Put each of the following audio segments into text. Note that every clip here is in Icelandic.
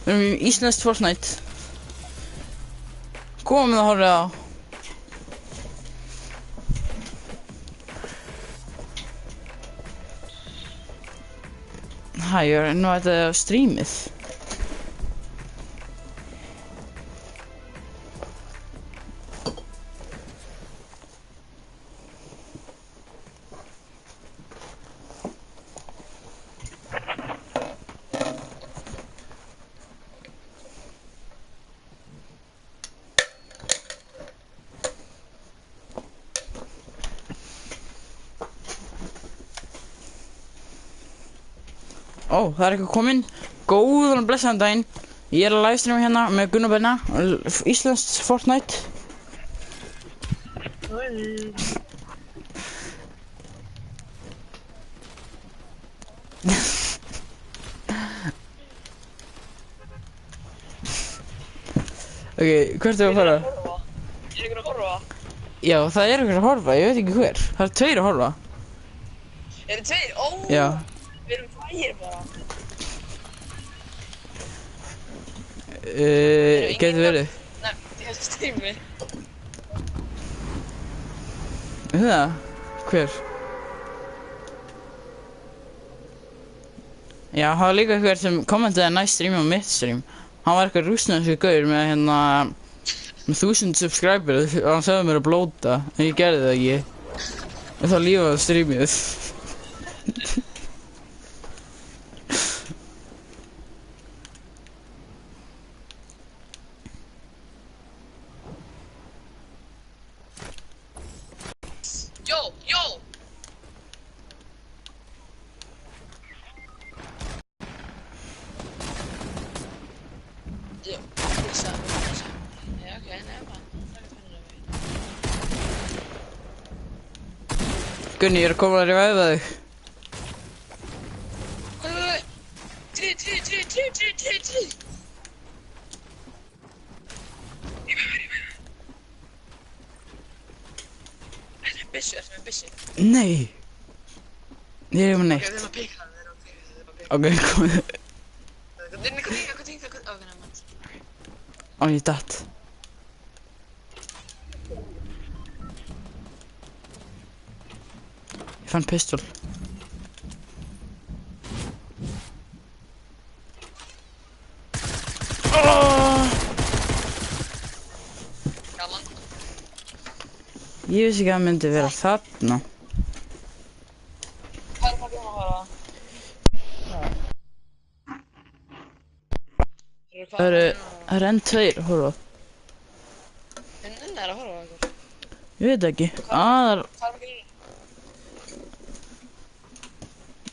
Við erum í íslenskt Fortnite. Komum að horfa á. Hæ, ég er nú að þetta er streamið. Ó, það er eitthvað kominn. Góðan og blessaðan daginn. Ég er að livestreama hérna með Gunnar Benna, íslenskt Fortnite. Ok, hvert er að fara? Er ykkur að horfa? Já, það er ykkur að horfa, ég veit ekki hver. Það er tveir að horfa. Eru tveir? Ó! Já. Við erum frægir bara. Getur verið. Nei, ég hef streami. Það? Hver? Já, það var líka hver sem kommentaði næst stream á mitt stream. Hann var eitthvað rússneskur gaur með hérna 1000 subscribers og hann sagði mér að blóta, en ég gerði það ekki. Og þá lífaði streamið. Jó! Jó, pizza. Ja, ok, nema. Gunni, ég er að koma að reviva þig. Tri. Ertu með byssu? Nei. Ég er með Ok, neitt. við erum að pika það, Ok, komið. Hvað tinga? Ok, nema. Ó, ég datt. Ég fann pistol. Gaman. Ég vissi ekki að það myndi vera þarna. Hvað er það að horfa? Það eru enn tveir að horfa. En er að horfa á ykkur? Ég veit ekki. Hvað er það að gera?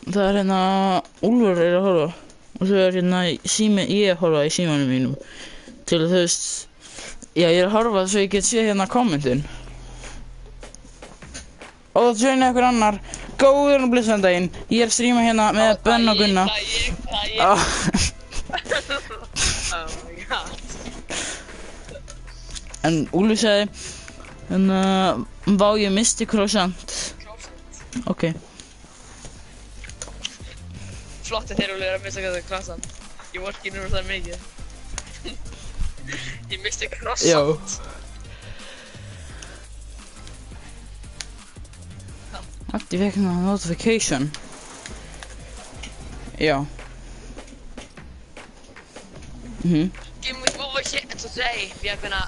Það er hérna Úlfur er að horfa. Og svo er hérna ég að horfa í símanum mínum. Til þú veist, já ég er að horfa svo ég get sé hérna kommentin. Og það sjöna ykkur annar. Góður og blessaðan daginn. Ég er að streama hérna með Benna og Gunna. Oh my god. En Úlfur sagði, vá ég misti croissant. Ok. Flott að þeir eru að missa hvað það er krossan. Ég vorki nú það mikið. Ég misti krossan. Já. Allt ég fekk hérna notification. Já. Give me more shit to say. Vi are gonna...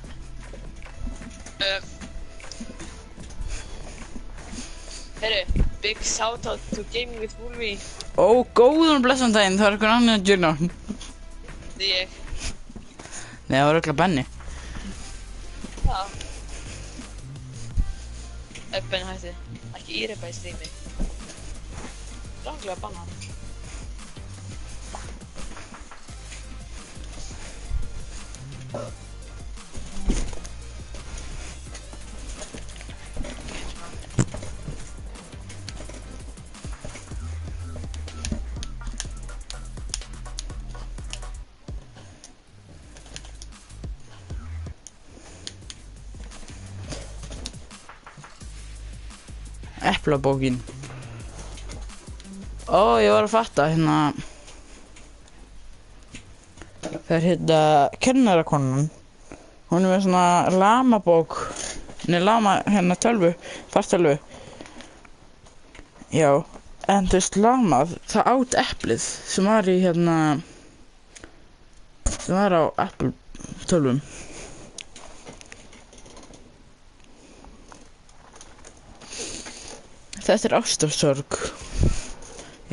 Heyrðu, big shout out to Gaming with Wolfie. Ó, góðan og blessaðan daginn, það er einhver annar að djurna. Það er ég. Nei, það var örugglega Benni. Já. Benni hætti. Ekki írepa í streami. Ránglega banna hann. Eplabókin. Ó, ég var að fatta hérna. Það er hérna kennarakonan. Hún er með svona lamabók. Lama hérna tölvu, fartölvu. Já, en þú veist lamað, það át eplið sem var í hérna, sem var á Apple tölvum. Þetta er ástarsorg.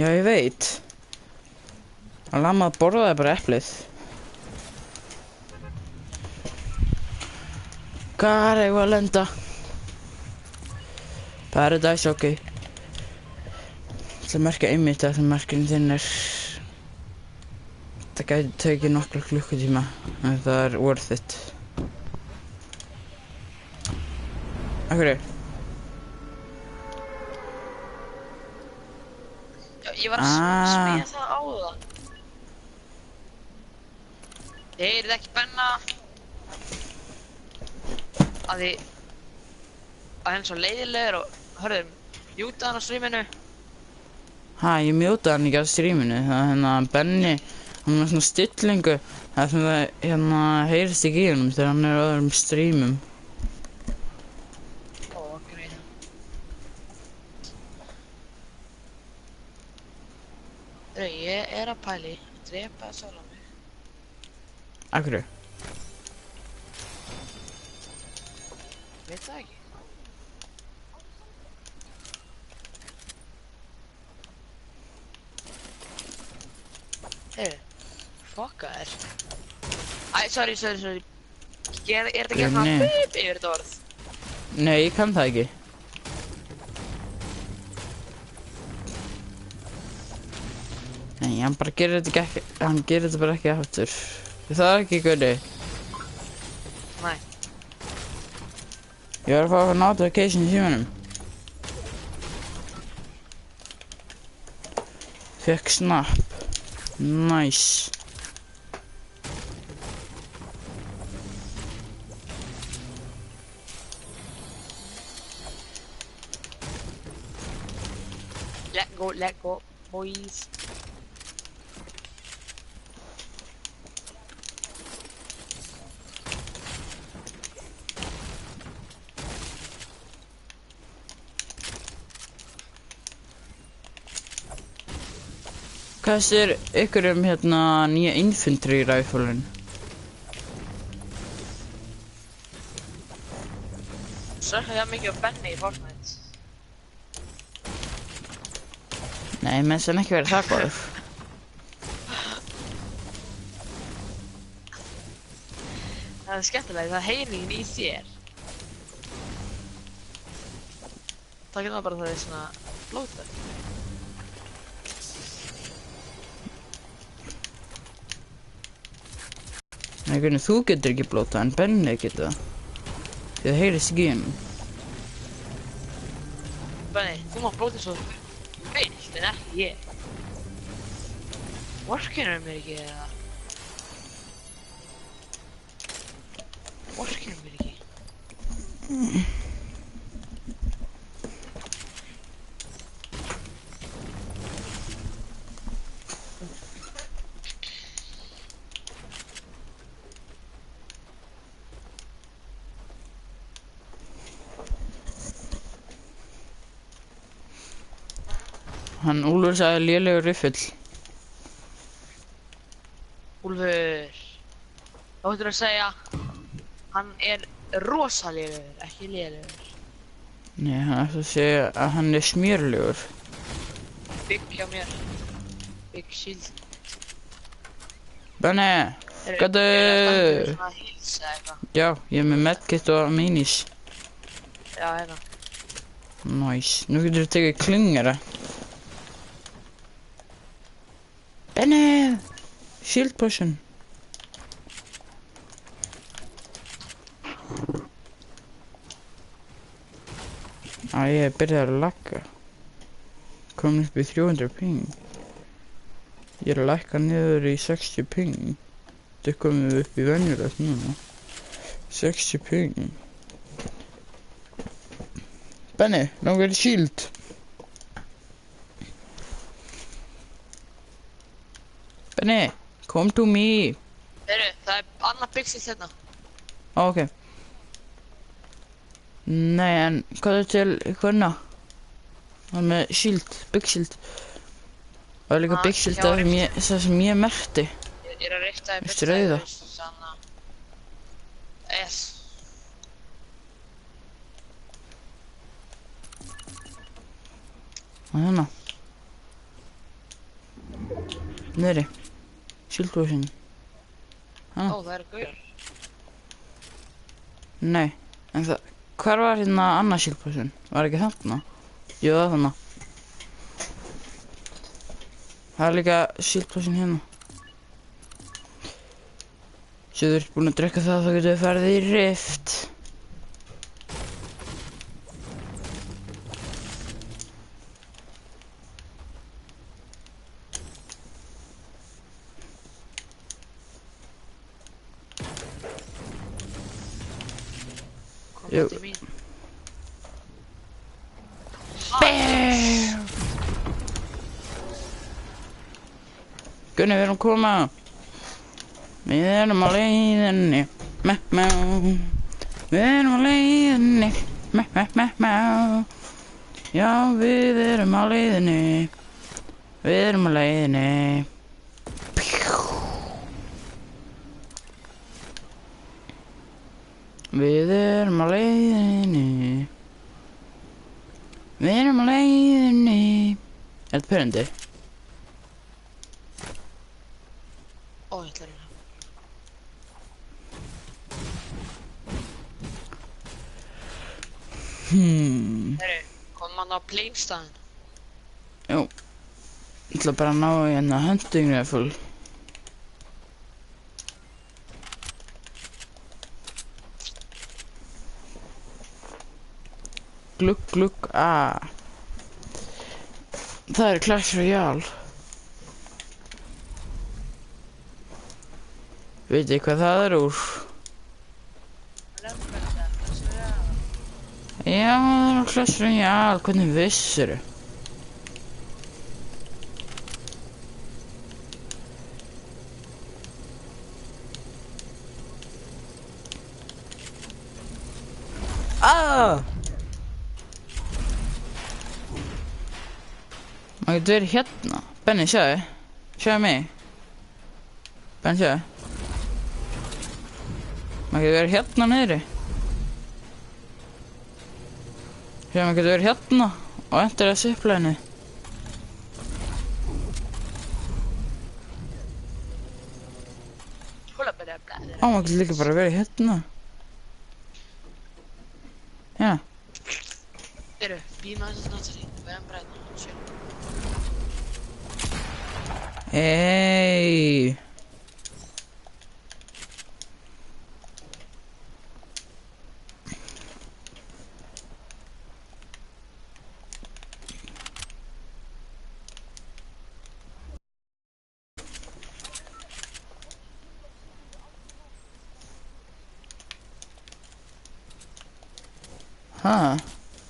Já, ég veit. Og lamað borðaði bara eplið. Hvað er ég að lenda? Paradise, ok. Það merkja einmitt að það merkjum þinn er... Það gæti tekið nokkra klukkutíma, en það er worth it. Akkur er? Já, ég var að smíða það á það. Ég heyrið ekki Benna. Að hann er svo leiðilegur og hörðum, mjúta hann á streaminu. Ha, ég mjótaði hann ekki á streaminu, það er hérna Benni, hann er svona stillingu, það er svona hérna heyrist ekki í honum þegar hann er á öðrum streamum. Ó, greið. Ég er að pæli, að drepa sjálf á mig. Akkur? Veit það ekki. Heyrðu, fokka þér. Æ, sorry. Er þetta ekki að hafa bip yfir þetta orð? Nei, ég kann það ekki. Nei, hann bara gerir þetta ekki, hann gerir þetta bara ekki aftur. Það er ekki gulli. Nei. Ég var að fá að notification í símanum. Fekk snap. Nice. Let go, boys. Hvað sér ykkur hérna nýja infantry rifle-un? Sökka það mikið á Benni í Fortnite. Nei, menn sem ekki verið það góður. Það er skemmtilegt, það heyrningin í þér. Það getur bara það svona blóta. Nei, hvernig þú getur ekki blóta en Benni getur það. Því það heyrist ekki í honum. Benni, þú má blóta svo vilt en ekki ég. Vorkenur mér ekki eða? Vorkenur mér ekki? Hann Úlfur sagði lélegur riffill. Úlfur, þá ættir að segja hann er rosalegur, ekki lélegur. Nei, hann ætti að segja að hann er smjörlegur. Bygg hjá mér. Bygg shield. Benni, gætu! Er svona heils eða eitthvað? Já, ég er með medkit og minis. Já, hérna. Nice, nú getur þú tekið klingara. Benni! Shield potion. Ég er byrjað að lagga. Komin upp í 300 ping. Ég er að lækka niður í 60 ping. Þetta er komið upp í venjulegt núna. 60 ping. Benni, langar í shield. Benni, come to me. Heyrðu, það er annað pixel hérna. Ó, ok. Nei, en hvað er til hverna? Það er með shield, big shield. Það er líka big shield það sem ég merkti. Ég er að rifta í Veistu rauða? Sanna. S. Það er hérna. Niðri. Shieldboxin. Ó, það eru gaurar. Nei, en það... Hvar var hérna annað shieldboxin? Var ekki þarna? Jú, það er þarna. Það er líka shieldboxin hérna. Svo þú ert búinn að drekka það, þá getur við farið í rift. Jú. Til mín. BAM! Gunni, við erum koma. Við erum á leiðinni. Við erum á leiðinni. Já, við erum á leiðinni. Við erum á leiðinni. Við erum á leiðinni. Við erum á leiðinni. Er þetta pyrrandi? Ó, ég ætla að reyna. Heyrðu, komum hann á plainstaðinn. Jú. Ég ætla bara að ná hérna hunting rifle. Glugg, glugg, Það er Clash Royale. Veit ég hvað það er úr? Já, það er Clash Royale. Hvernig vissirðu? Maður getur verið hérna. Benni, sjáðu. Sjáðu mig. Benni, sjáðu. Maður getur verið hérna niðri. Sjáðu, maður getur verið hérna og endur að zipline. Ó, maður getur líka bara verið hérna. Já. Heyrðu, býð maður þess að náttúrulega. Við erum bræðna. Sjö. Hey.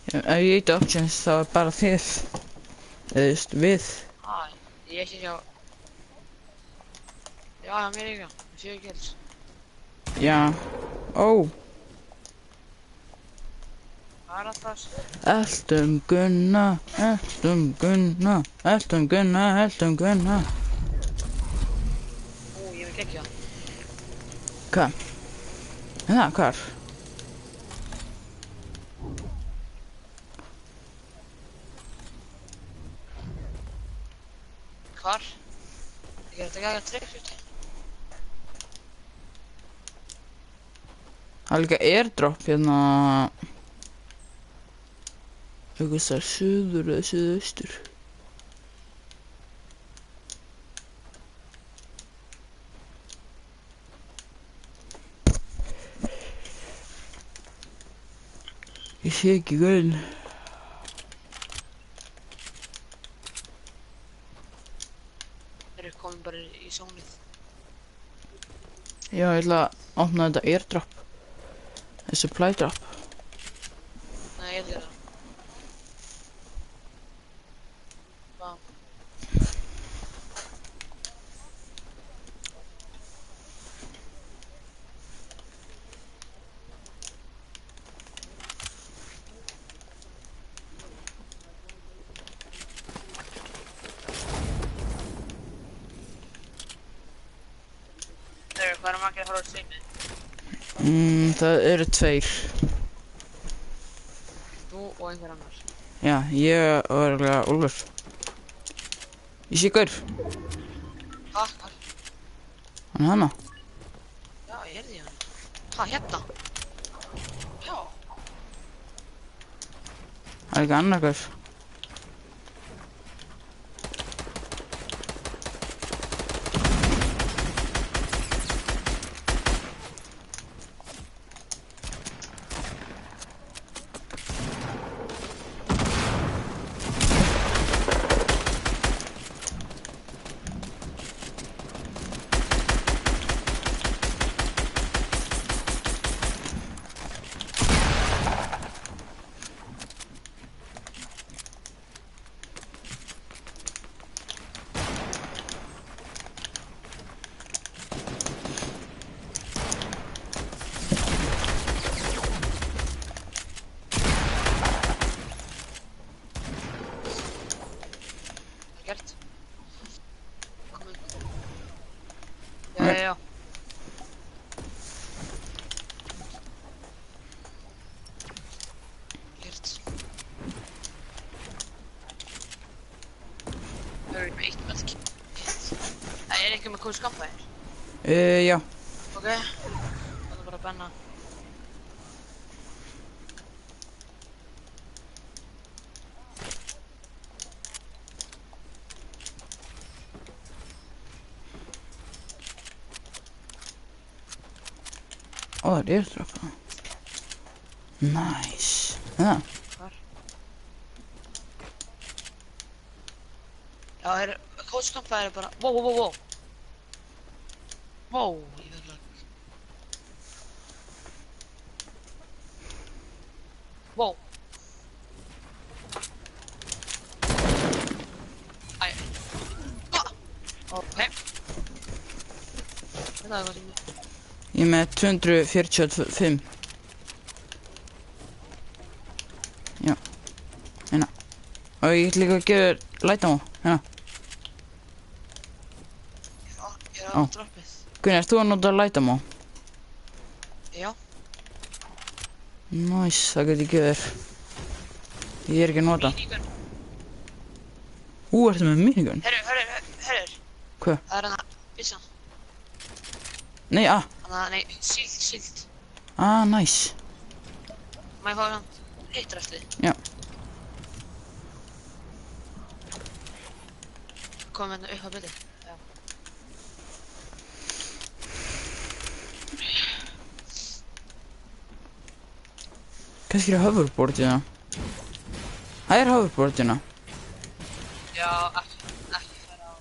Ef ég eitt options þá er bara þið. Eða just við. Ég ekki sjá. Já, mér líka. 4 kills. Já. Ó. Hvað er alltaf? Eltum Gunna, eltum Gunna, eltum Gunna, eltum Gunna. Ó, ég vil geggja. Hvað? Það, hvar? Hvar? Ég er þetta ekki að treyka. Það er líka airdrop hérna. Eitthvað þar suður eða suðaustur. Ég sé ekki gaun. Þeir eru komin bara í sónið. Já, ég ætla að opna þetta airdrop. Supply drop. Nei, ég ætla það. Hvað eru margir að horfa á streamið? Það eru 2. Þú og einhver annar. Já, ég og örugglega Úlfur. Ég sé gaur. Hvar? Hann er hana. Já, ég heyrði í hann. Ha, hérna? Já. Það er líka annar gaur. Gert. Kom inn. Já. Gert. Það er með eitt með kit. Það er einhver með kóð skampaðir. Já. Ok. Það er bara að benna. Ó, það er airdrop. Nice. Já. Hvar? Já, það er kóð skampaðir bara. Wow. Wow, ég verð lag. Wow. Æ. Ah! Ok. Þetta er hvað sem ég... Ég er með 245. Já. Hérna. Og ég ætla líka að gefa þér light ammo. Hérna. Ég er Ó. á droppið. Gunni, ert þú að nota light ammo? Já. Nice, það get ég gefið þér. Ég er ekki að nota. Minigun. Ertu með minigun? Herru. Hvað? Það er hana, byssan. Nei, Nei, síld. Nice. Má ég fá hann hittrastið? Já. Komum hérna upp á byrði. Já. Kannski er hoverboardina. Það er hoverboardina. Já, ekki fara á...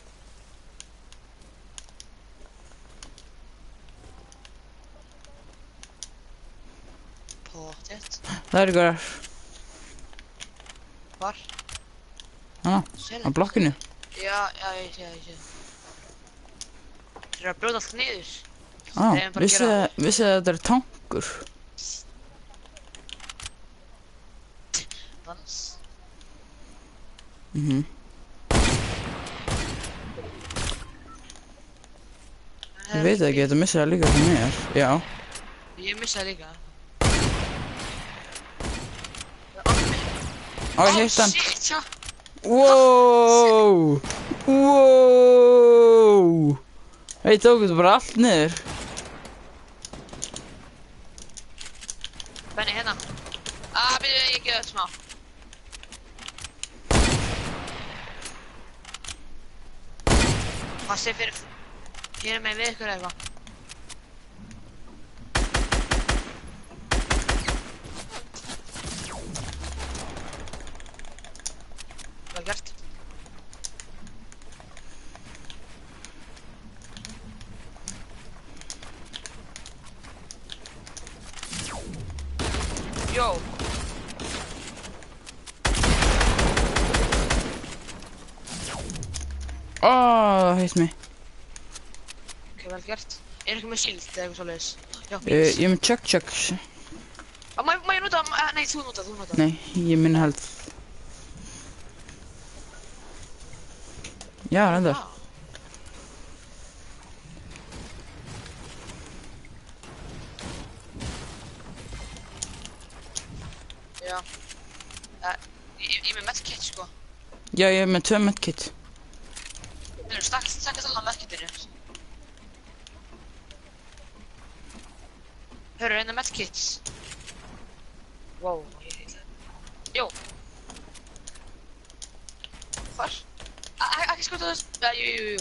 Pottet. Það er ykkur Hvar? hana, á blokkinu. Já, ég sé. Þeir eru að brjóta allt niður. Vissi að þetta er tankur. Dans. Ég veit ekki, þetta missi það líka fyrir mér. Já. Ég missi það líka. Ég hitt hann. Shit, sjá. Wow. Þeir tóku þetta bara allt niður. Benni, hérna. Byrju, ég gefa þetta smá. Passi fyrir... Hér með við ykkur eitthvað. Vel gert. Jó. Það heitt mig. Ok, vel gert. Er eitthvað með shield eða eitthvað svoleiðis? Já, Ég er með chuck. Má ég nota? Nei, þú nota. Nei, ég minna held. Já, reyndar. Já. Ég með medkit, sko. Já, ég er með 2 medkit. Stakkast alveg medkitinu. Hörru, hérna medkits. Wow, ég heitla. Jó. Hvar? Ekki skjóta þess. Jú.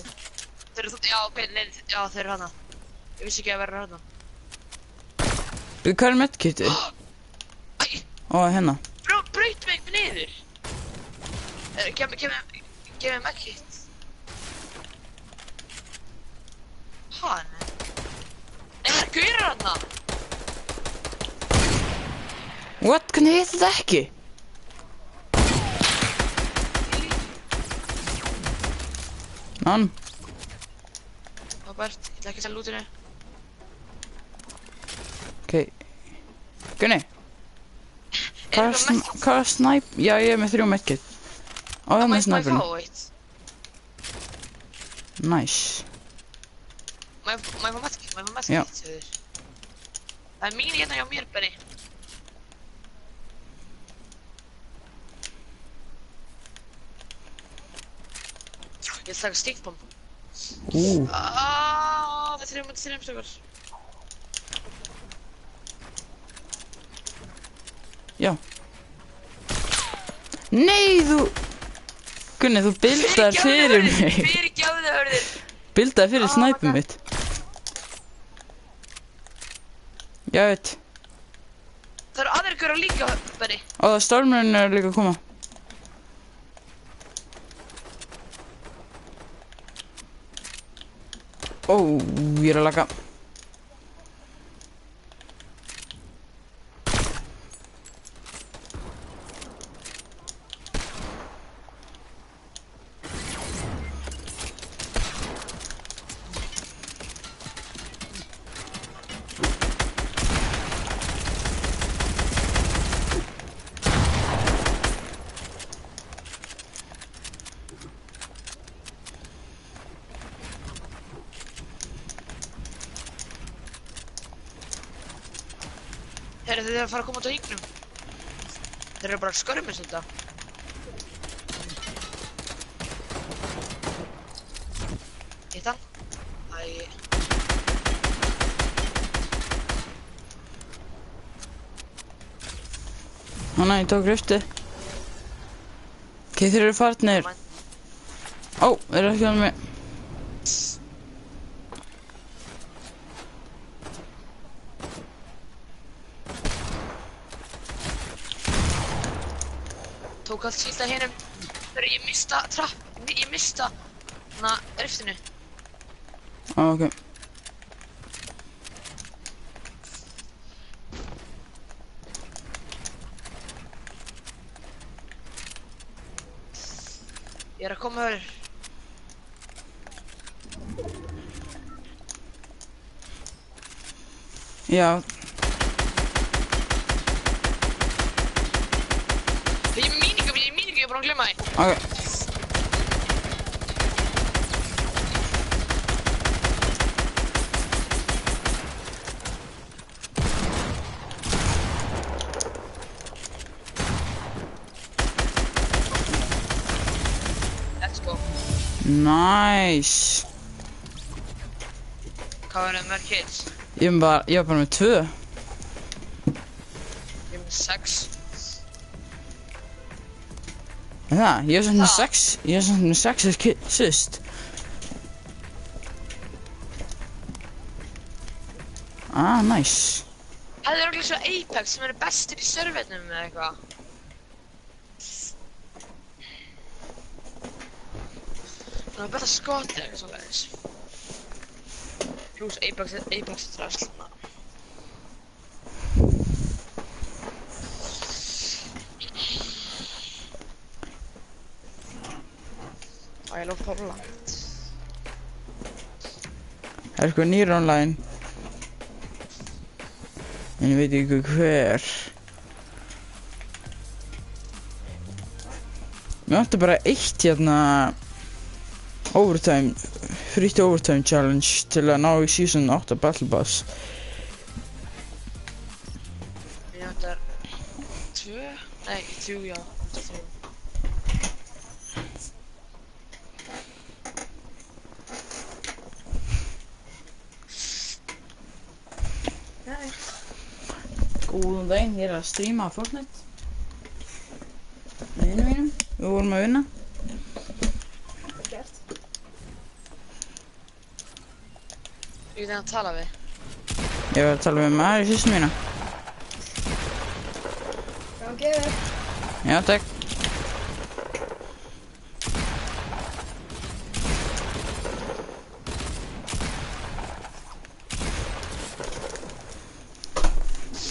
Þeir eru já, ok, nei, já, þeir eru hana. Ég vissi ekki að vera hana. Hvað er medkitið? Æ! Ó, hérna. Braut mig niður. Gef mér medkit. Ha, nei. Nei, það er gaurar hana. What? Hvernig heit þetta ekki? Nann. Robert, ég ætla ekki að selja lútinu. Ok. Gunni. Hvað er snæp? Já, ég er með 3 medkit. Á, það með snæpurinn. Má ég fá eitt? Nice. Má ég fá medkit? Já. Söður. Það er mín hérna hjá mér, Benni. Ég ætla að taka stinkbomb. Það er 3 stökkar. Já. Nei, þú... Gunni, þú bildaðir fyrir mig. Fyrirgefðu, hörður. Bildaðir fyrir snæpum mitt. Já, veit. Það eru aðrir gaurar líka, Benni. Og stormurinn er líka að koma. Ó, ég er að laga. Þeir eru að fara að koma út á hringnum. Þeir eru bara að skörmast þetta. Hitt hann? Æ. Nei, ég tók riftið. Ok, þeir eru farnir. Ó, þeir eru ekki á mig. Tók allt síld að hinum. Ég mista ég mista hana riftinu. Ó, ok. Ég er að koma hörður. Já. Ég er míningum, ég er bara að glemma því. Ok. Let's go. Nice. Hvað var það mörg kills? Ég var bara með 2. Ég er með 6. Það, ég er samt með 6. Ég er samt með 6 assist. Ah, nice. Það er okkur svo Apex sem eru bestir í servernum eða eitthvað. Það er betra skot eða eitthvað svoleiðis. Plus Apex er drastluna. I love Portland. Það er eitthvað nýr online. En ég veit ekki hver. Mér vantar bara eitt hérna overtime, frýtt overtime challenge til að ná í season 8 battle pass. Mér vantar 2. Nei, 3 já, 3. Nei. Góðan daginn, ég er að stríma Fortnite. Með vinum mínum, við vorum að vinna. Gert. Ég veit að tala við. Ég var að tala við maður í systur mína. Gangi yfir. Já, takk.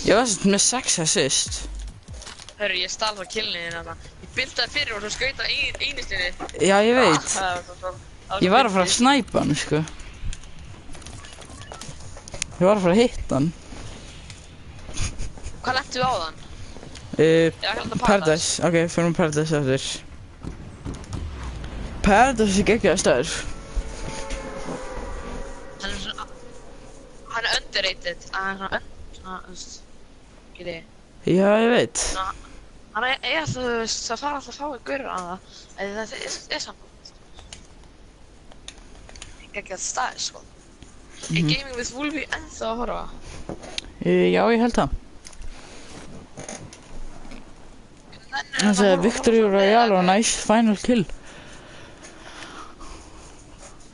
Ég var með 6 assist. Hörru, ég stal frá killinu þarna. Ég byltaði fyrir og svo skaut á einistinni. Já, ég veit. Það var svo Ég var að fara að snæpa hann, sko. Ég var að fara að hitta hann. Hvað lentum við á þann? Paradise. Ok, fyrir Paradise eftir. Paradise er geggjaður staður. Hann er svona... Hann er underrated. Hann er svona... Svona, þú veist... Geti. Já, ég veit. Hann er alltaf, þú veist, það fara alltaf fáið gaurur á það. Það er saman. Geggjað staður, sko. Er Gaming with Wolfie ennþá að horfa? Já, ég held það. Það er Victory Royale og nice final kill.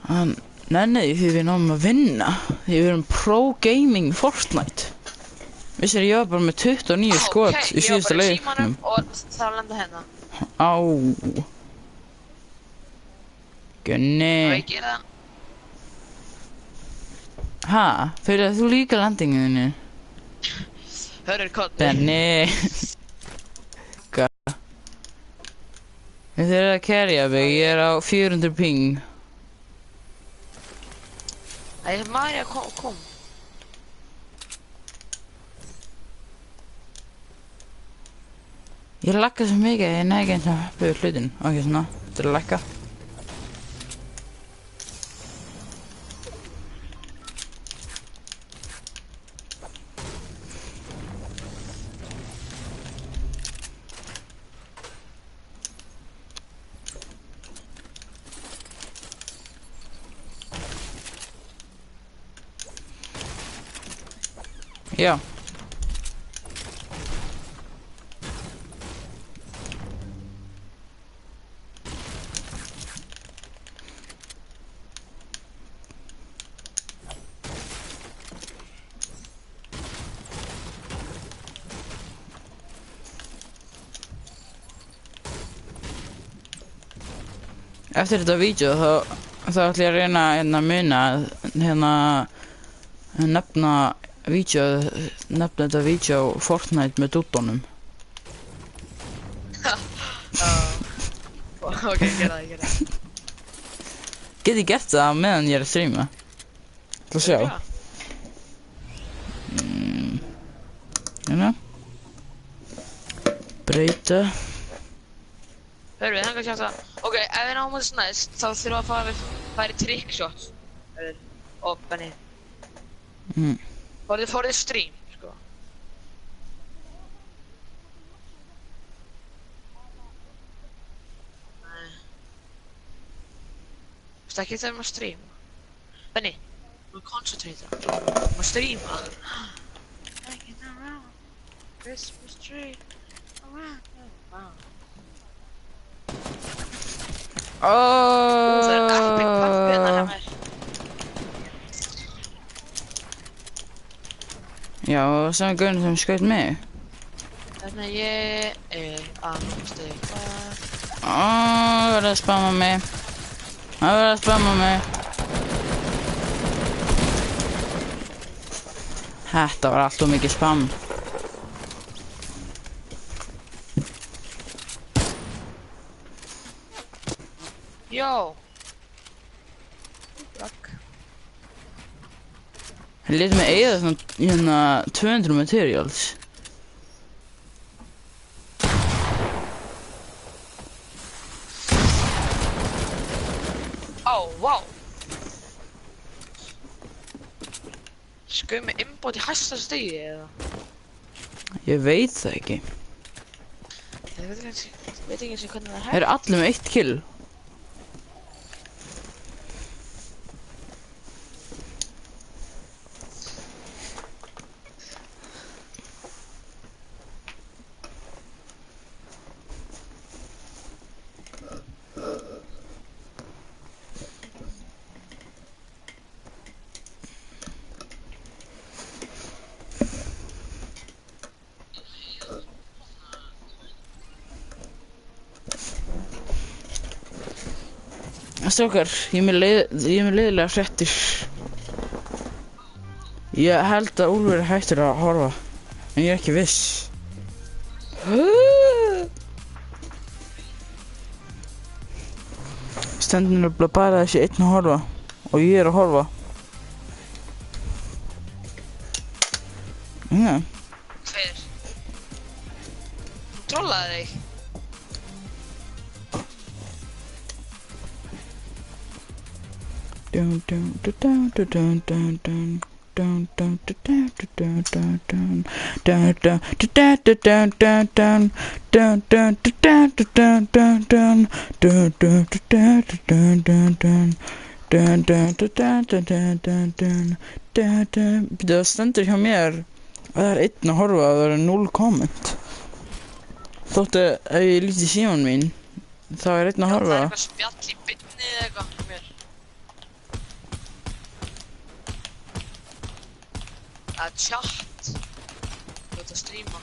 Hann nenniði því við náum að vinna. Því við erum pro gaming Fortnite. Vissir ég var bara með 29 skot í síðustu leiknum. Og það var að lenda hérna. Á. Gunni. Og ég gera það. Ha? Fyrir þú líka landinginni? Hörur kotni. Benni. Þið eru að carrya mig, ég er á 400 ping. Æ, Marja kom. Ég lagga svo mikið, ég næði ekki eins og hoppa yfir hlutin. Ok, svona, þetta er að lagga. Já. Eftir þetta vídeo þá ætla ég að reyna að muna nefna þetta vídeo Fortnite með dúddónum. Ok, gera það. Get ég gert það meðan ég er að streama? Það sjá. Hérna. Breyta. Hörru, við hengar sjá það. Ok, ef við náum þess næst, þá þurfum við að fara í trickshots. Og Benni. Fórðið stream, sko. Nei. Þú veist ekki þegar maður streama. Benni, maður concentrata. Maður streama. Hanging around Christmas tree around the mountain. Það epic pappirnar hjá mér. Já, sem gaurinn sem skaut mig. Þannig að ég er að stikla. Það verður að spamma mig. Það verður að spamma mig. Þetta var allt of mikið spam. Jó. Takk. Það lét mig eyða svona 200 materials. Vá. Skauð með inbót í hæsta stigi eða? Ég veit það ekki. Ég veit ekki eins og hvernig það er Þeir eru allir með 1 kill. Strákar, ég er með leiðilega fréttir. Ég held að Úlfur er hættur að horfa, en ég er ekki viss. Stendur nefnilega bara þessi einn að horfa, og ég er að horfa. Hver? Hún trollaði þig? Það stendur hjá mér að það er einn að horfa og það er 0 comment. Þótt að ég líti í símann mín, þá er einn að horfa. Það er eitthvað spjall í byrni eða eitthvað hjá mér. Það er chat. Þú ert að stríma.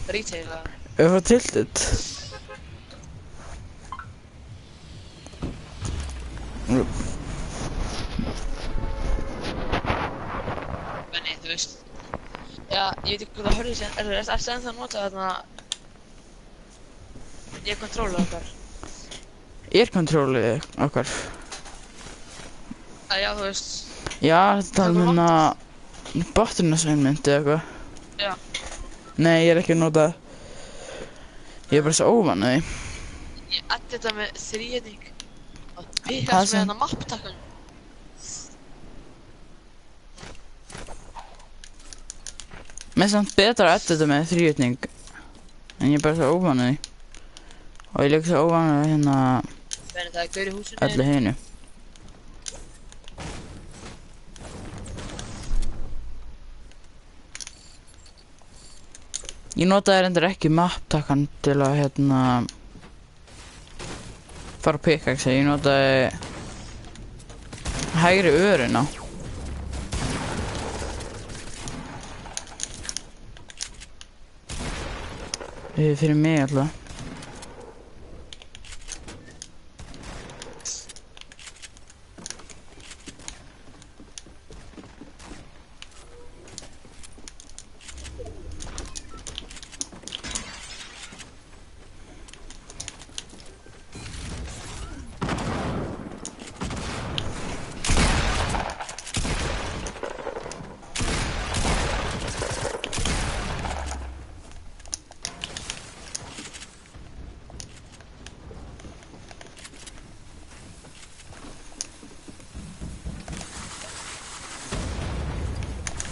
Retail eða? Ef það tilted. Benni, þú veist. Já, ég veit ekki hvað það hörði sér. Ertu ennþá að nota þarna Air-controller okkar? Air-controller okkar? Já, þú veist. Já, þetta er minna bottunarsainment eða eitthvað. Já. Nei, ég er ekki að nota það. Ég er bara svo óvann að því. Ég ætti þetta með þríhyrning. Og pikkast með hana mapptakkan. Mér er samt betra að edda þetta með þríhyrning. En ég er bara svo óvann að því. Og ég er líka svo óvann að hérna Benni, það er gaur í húsinu. öllu hinu. Ég notaði reyndar ekki mapptakkan til að hérna fara pickaxe, ég notaði hægri örina. Fyrir mig alltaf.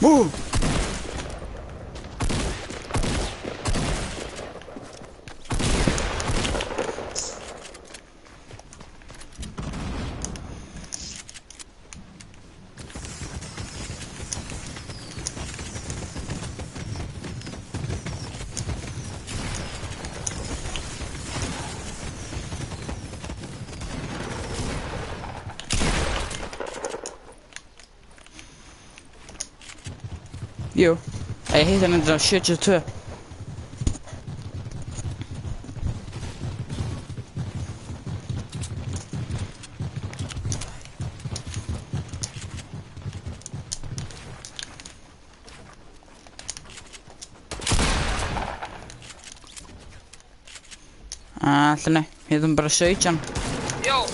Woo! Jú, ég hitt hann endur á 72. Alltaf nei, hittum bara 17. Jó!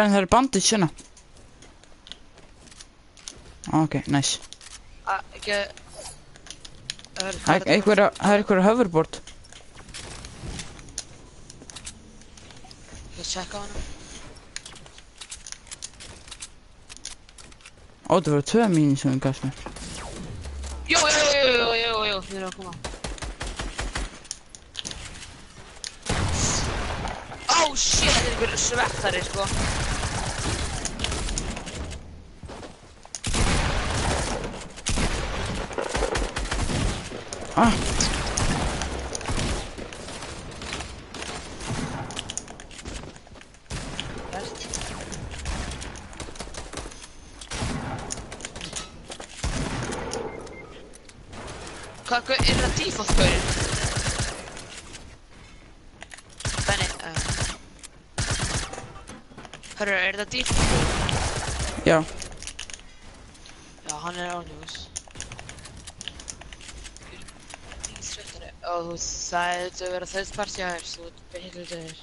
Benni, það eru bandage hérna. Ok, nice. Ekki... Það er einhverja hoverboard. Ég tjekka á hana. Ó, það voru 2 mínir sem við gafst mér. Jú, þið eru að koma. Oh shit, þetta er einhver svettari, sko. Ah! Hvað er það default-gaurinn? Benni, hörru, er það default-gaurinn? Já. Já, hann er ánjús. Og þú veist, það er þetta að vera þess partí að þér, svo þú beilur þér.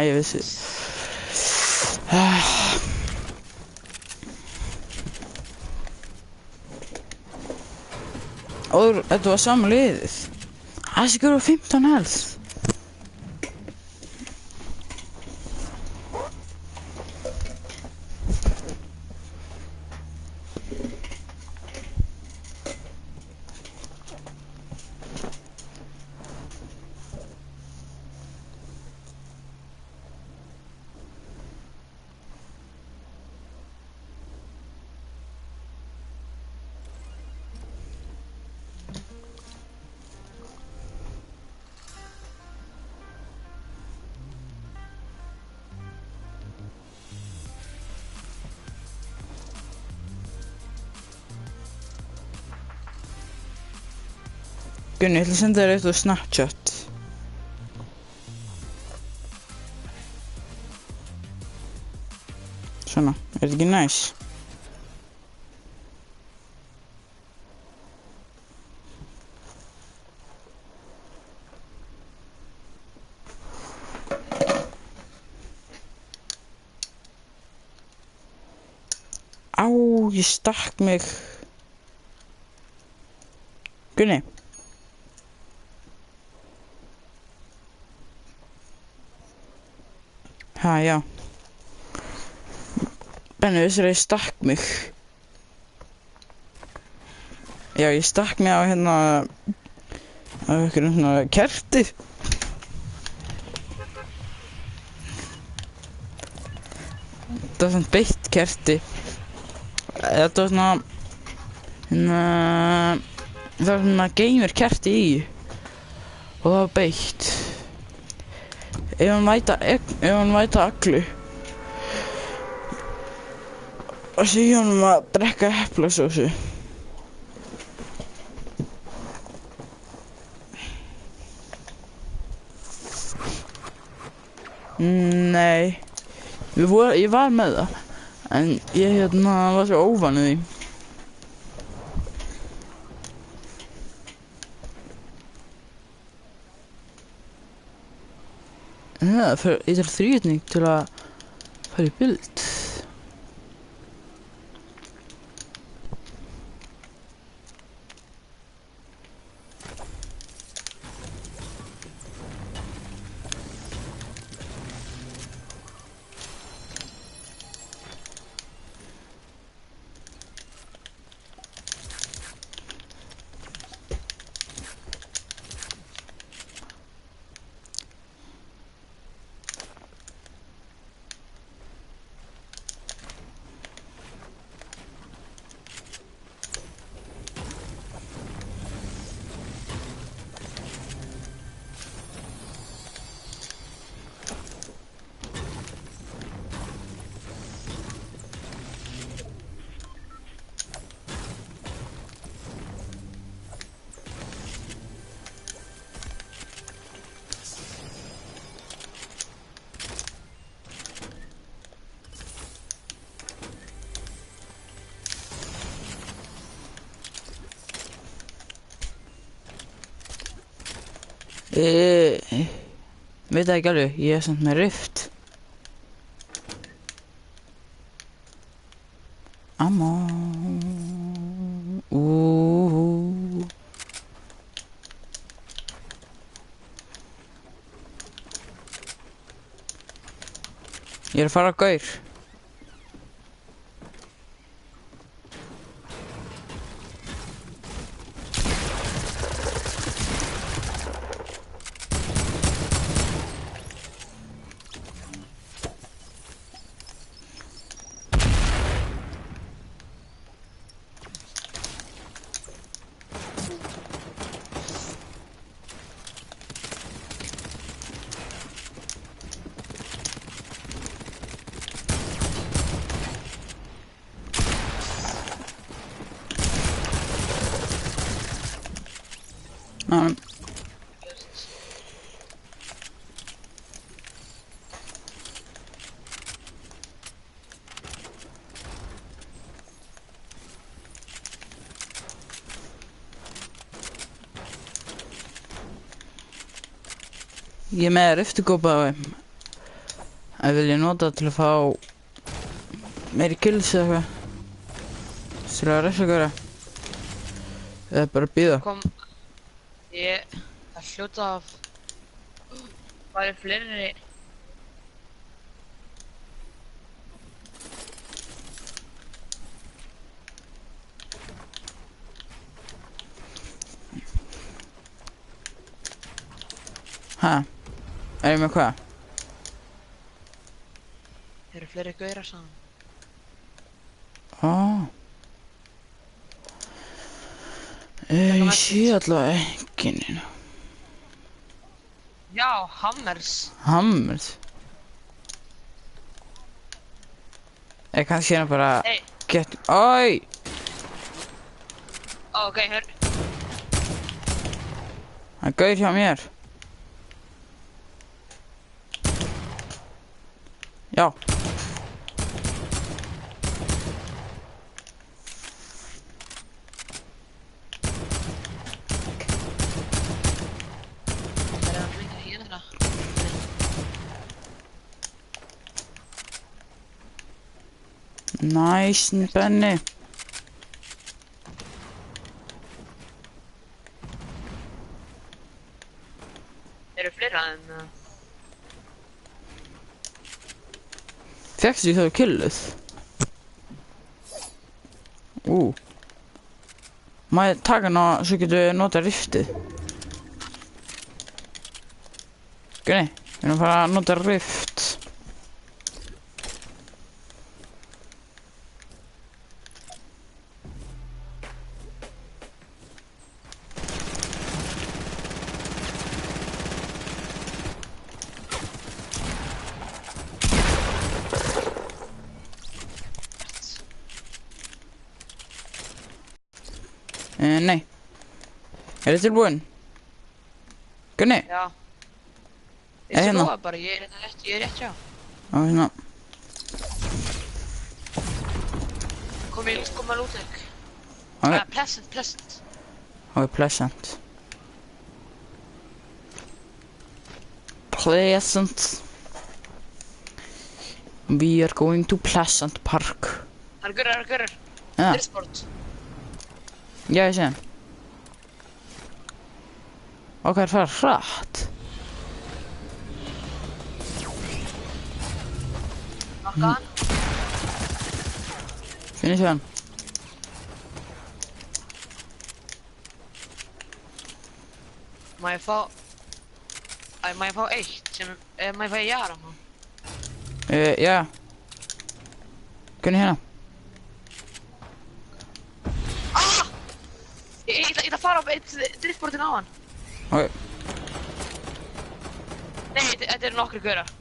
Ég vissi. Þetta var sama liðið. Þessi gaur var 15 health. Gunni, ég ætla að senda þér eitt á Snapchat. Svona, er þetta ekki næs? Á, ég stakk mig. Gunni. Ha, já. Benni, vissir að ég stakk mig. Já, ég stakk mig á hérna... á einhverjum svona kerti. Þetta var svona beitt kerti. Þetta var svona... hérna... það var svona gamer kerti í. Og það var beitt. Ef hann væta aglu og segja honum að drekka eplasósu. Nei, ég var með það en ég hérna var svo óvanur því. Ég þarf þrýðning til að fara í bild. Veit það ekki alveg, ég er samt með rift. Ammo. Ég er að fara á gaur. Ég er með riftukópa á þeim. Ef vil ég nota til að fá meiri kills eða eitthvað. Til að refsa ykkur. Eða bara bíða. Það hljóta af... Hvað er fleiri? Ha? Er ég með hvað? Eru fleiri gaurar saman? Ég sé allavega ekki neina. Já, hammers. Hammers? Ég kannski hérna bara... Hey. Get... Oj! Ok, hör. Það er gaur hjá mér. Já. Það að blinka hérna. Nice, Benny. Eru fleira en... Fékkstu því það killuð? Má ég taka hana svo getur við nota riftið? Gunni, við erum að fara að nota rift. Nei. Er þið tilbúin? Gunni? Já. Hérna. Snúa bara, ég er rétt hjá. Á, hérna. Kom að lútleik. Ok. Pleasant. Ok, pleasant. Pleasant. We are going to Pleasant Park. Það er gaurar. Ja. Sport. Já, ég sé hann. Og hvað er það hratt? Nokka hann. Finn ég hann. Má ég fá eitt sem... Má ég fá jara hann? Já. Gunni hérna. Ég ætla að fara á eitt driftbortin á hann. Ok. Nei, þetta eru nokkri gaurar.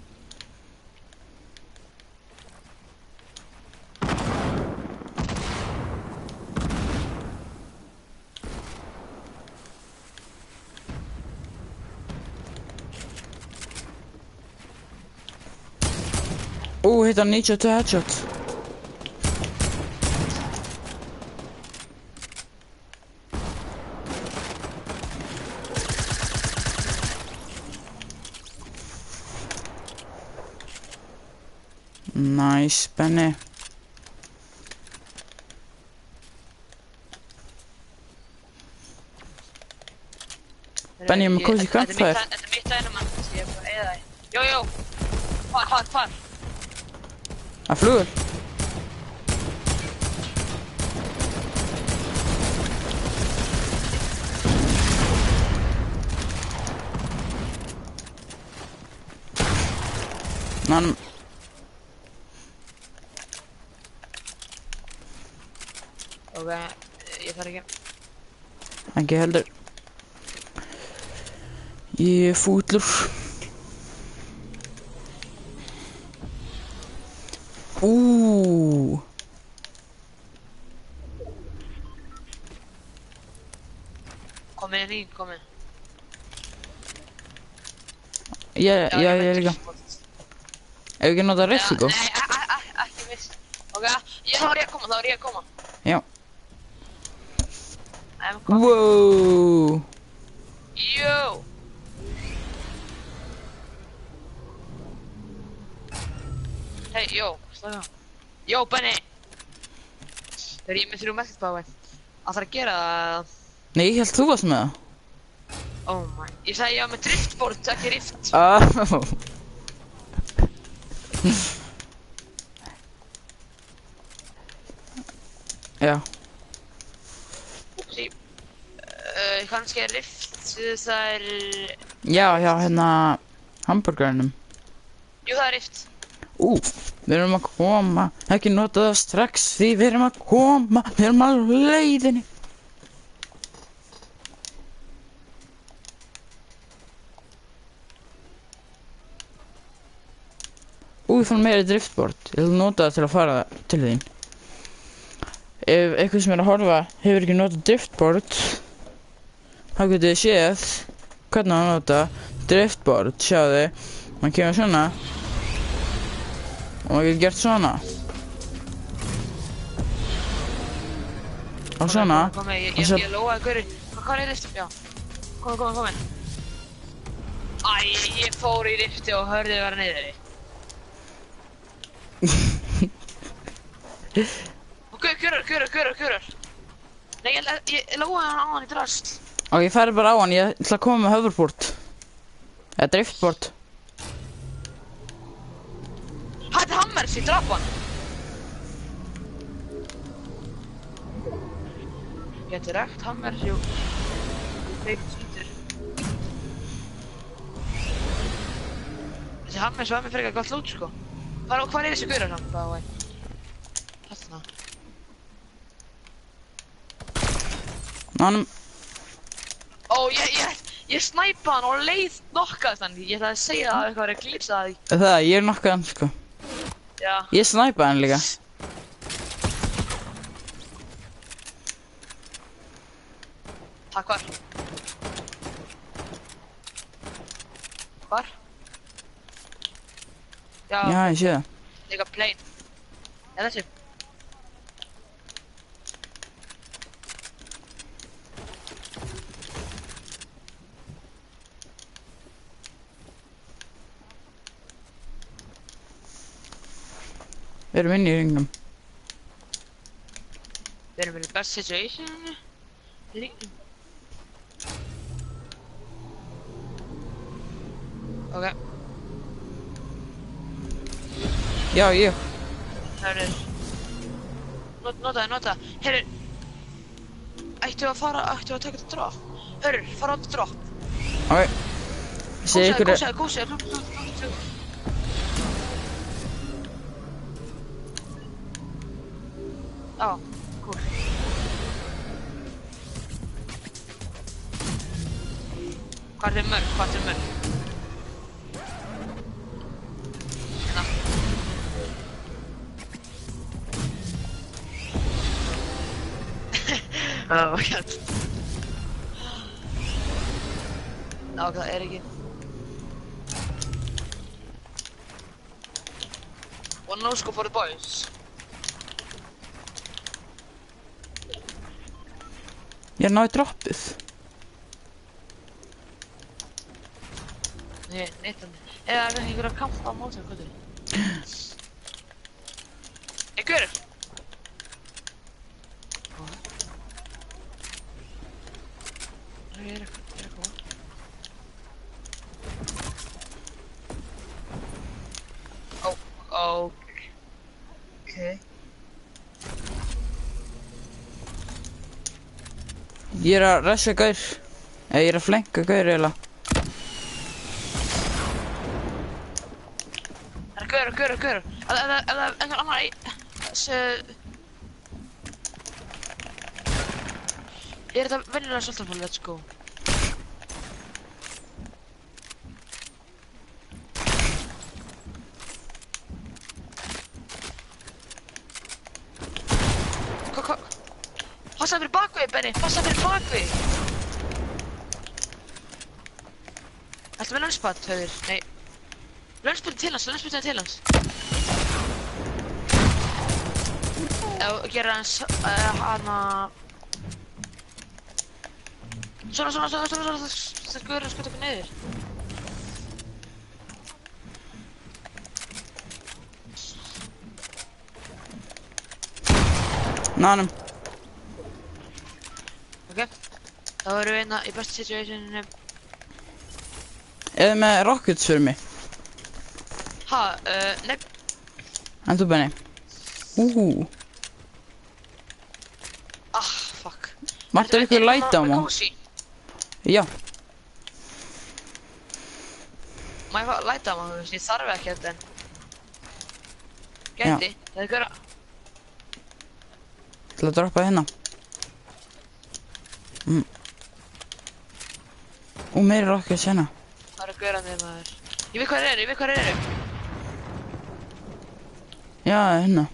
Hitt hann 92 headshot. Nice, Benni. Benni, ég er með cozy campfire. Þetta er mitt dænumann, þessi ég er bara eða því. Jó. Hvar? Það flugur. Nann. Ok, ég þarf ekki. Ekki heldur. Ég er fúllur. Komið. Ég er líka. Ef ekki nota refsingu? Nei, ekki viss. Ok, þá er ég að koma. Já. Kom. Wow. Jó. Hei, jó, slaka á. Jó, Benni. Þegar ég með 3 messagepáfi. Það þarf að gera það. Nei, ég held þú varst með það. Oh my. Ég sagði ég var með driftboard, ekki rift. Já. Sí. Kannski rift, það er... Já, hérna... hamburgerinum. Jú, það er rift. Við erum að koma. Ekki nota það strax því við erum að koma. Við erum á leiðinni. Ég fann meira driftboard. Ég vil nota það til að fara til þín. Ef eitthvað sem er að horfa hefur ekki notað driftboard, þá getur þið séð hvernig að nota driftboard. Sjáðu, maður kemur svona og maður getur gert svona og svona. Ég lofaði Gauri. Hvað er riftum? Já. Komi. Æ, ég fór í rifti og hörði vera niðri. Kurar. Nei, ég lóaði hann á hann í drast. Og ég færi bara á hann, ég ætla að koma með hoverboard. Eða driftboard. Þetta er hammers, ég draf hann. Getur rekt hammers, jú. Veikt skýtur. Þessi hammers var með frekar gott lút, sko. Hvað er þessi gaurar samt, by the way? Þarna. Nánum. Ég snæpa hann og leið nokkaðist hann. Ég ætlaði að segja að eitthvað var að glitsa það í. Það, ég er nokkað hann, sko. Já. Ég snæpaði hann líka. Takk, hvar? Já, ég sé það. líka plain. Já, þessi. Við erum inni í hringnum. Við erum í best situation. Hringnum. Ok. Já, ég. Hörru. Nota. Hörru. Ættu að taka þetta drop. Hörru, fara á þetta drop. Ok. Sé ykkur... Góðsæði. Já, cool. Hvað er mörg? Hérna. Oh my god. Ná, það er ekki. One no scope for the boys. Ég náði droppið. Nei, neitt. Eða er það einhver að kampa á móti, hvað er? Hver? Ég er að koma. Okay. Ég er að ressa gaur. Ég er að flenka gaur eiginlega. Það er gaur. Ef það einhver annar Ég er þetta venjulega svolítið, let's go. Hvað? Passaði fyrir bakvið, Benni, passaði fyrir bakvið. Ættu með lönspad, höfður? Nei. Lönspad til hans. Ef gera hans, hana... Svona, þetta guður að skuta okkur niður. Nanum. Ok, þá erum við einna í bestu situationinu. Eða með rockets fyrir mig. Nei. En þú Benni. Fuck. Vantar ykkur light ammo? Já. Má ég fá light ammo, þú veist, ég þarf ekki þetta en... Gæti, það er gaur að... Ég ætla að droppa hérna. Meiri rockets hérna. Það eru gaurarnir maður. Ég veit hvað þeir eru. Já, hérna.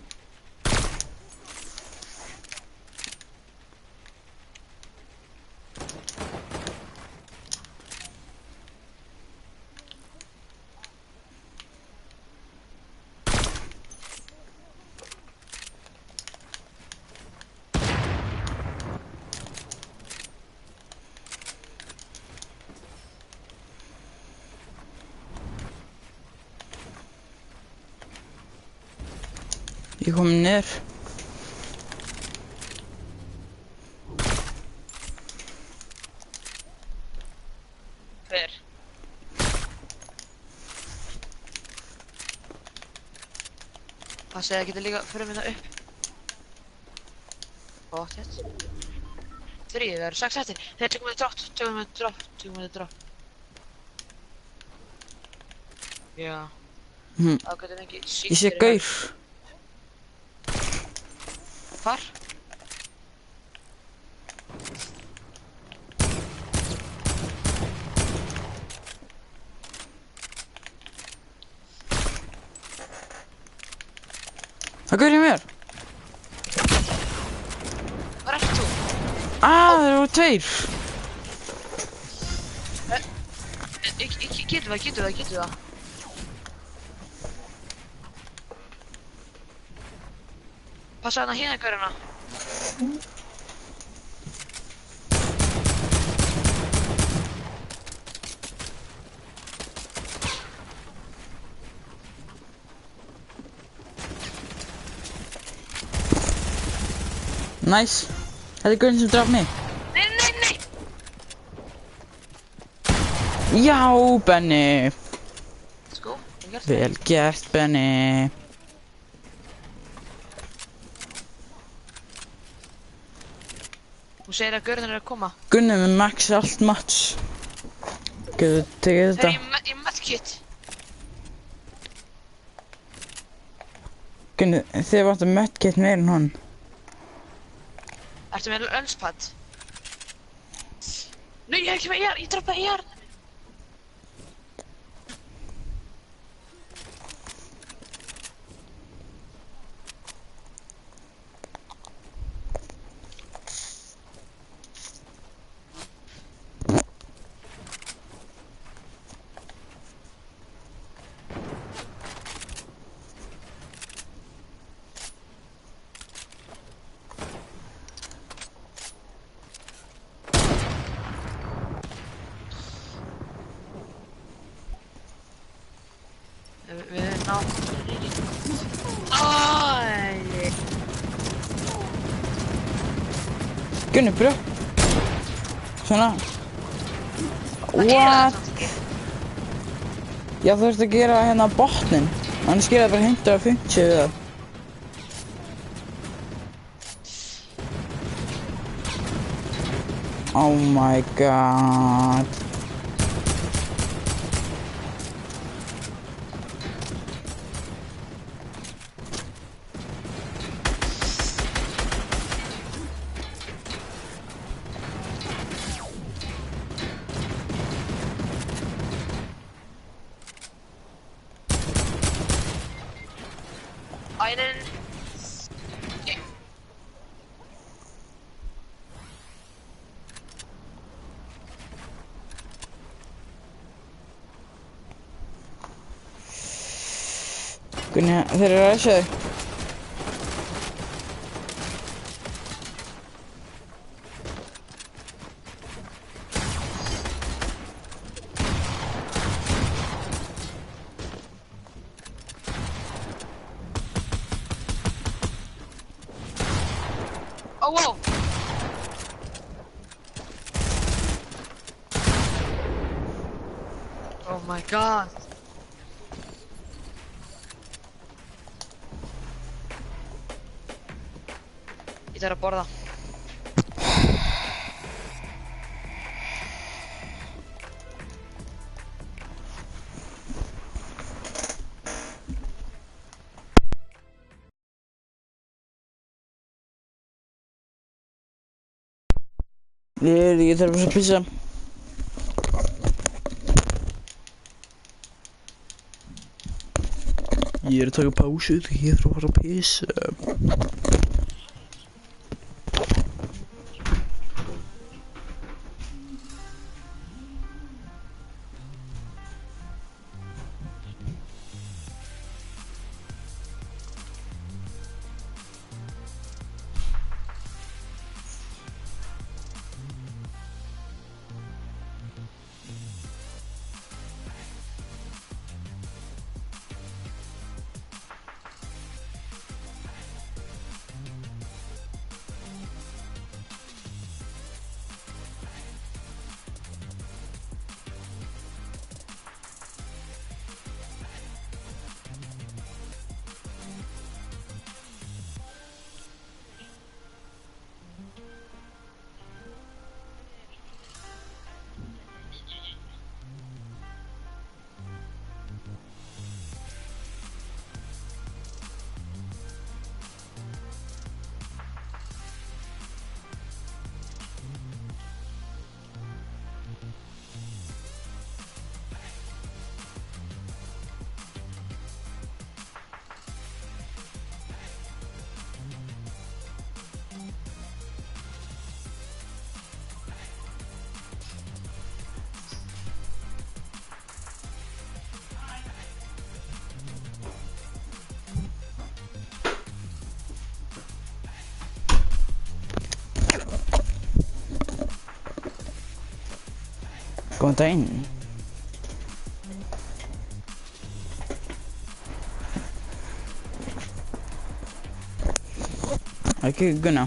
Ég kom niður. Hver? Það segði að geta líka fyrir mig það upp. Bóttið. 3, það eru 6 eftir. Þeir tökum við drátt. Já. Þá getum við ekki sítt. Ég sé gaur. Hvar? Það gaur í mér. Hvar ert þú? Það eru 2. Getur það. Passa hana hérna gaurina. Nice. Þetta er gaurinn sem draf mig. Nei! Já, Benni. Sko, Vel gert, Benni. Þú segir að gaurinn er að koma. Gunni með max allt match. Getur tekið þetta? Þegar ég medkit. Gunni, þið vantar medkit meir en hann. Ertu með lönspad? Nei, ég er ekki með ER, ég droppaði ER. Gunni, brö. Svona. Það er What? samt ekki. Já, þú ert að gera hérna botnin. Annars gera það bara 150 við það. Oh my god. Einen. Okay. Gunni, þeir eru að ræsa þig. Oh wow. Oh my god. Ég þarf að borða. Ég þarf að pissa. Ég er að taka pásu því ég þarf að fara að pissa. Góðan daginn. Ekki Gunna.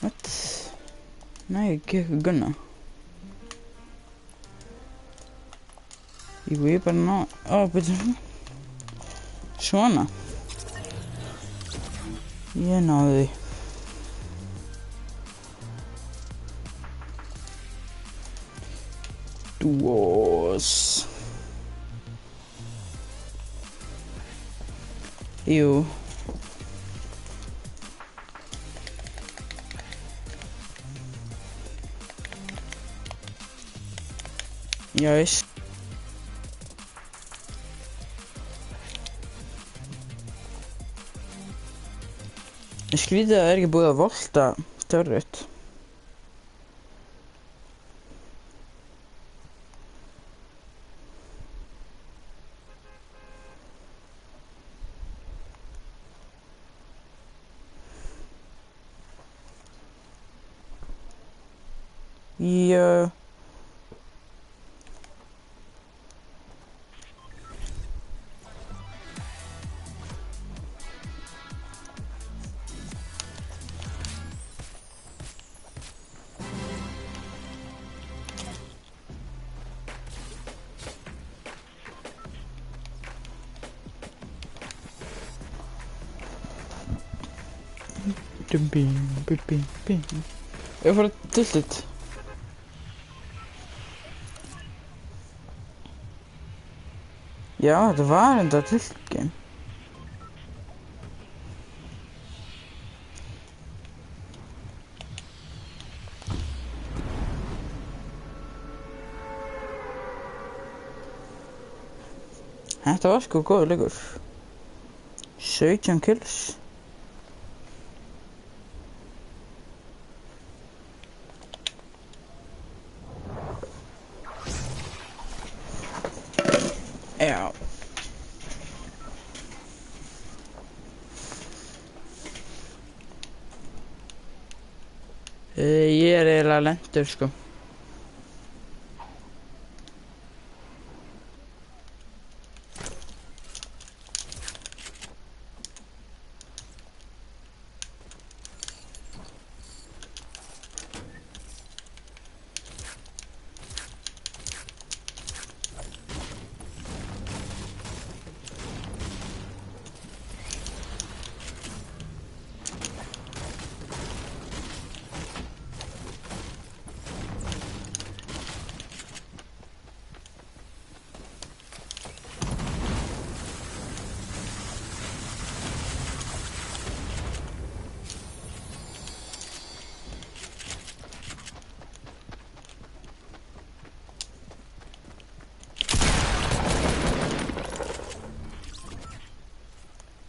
What? Nei, ekki Gunna. Ég bara ná... Ó, betur. Svona. Ég náði því. Duos. Jú. Já, ég skrítið að það ekki búið að volta turret. Já. Ég fór að tillit. Já, þetta var enda tiltgame. Þetta var sko góður leikur. 17 kills. Já. Ég er eiginlega lentur sko.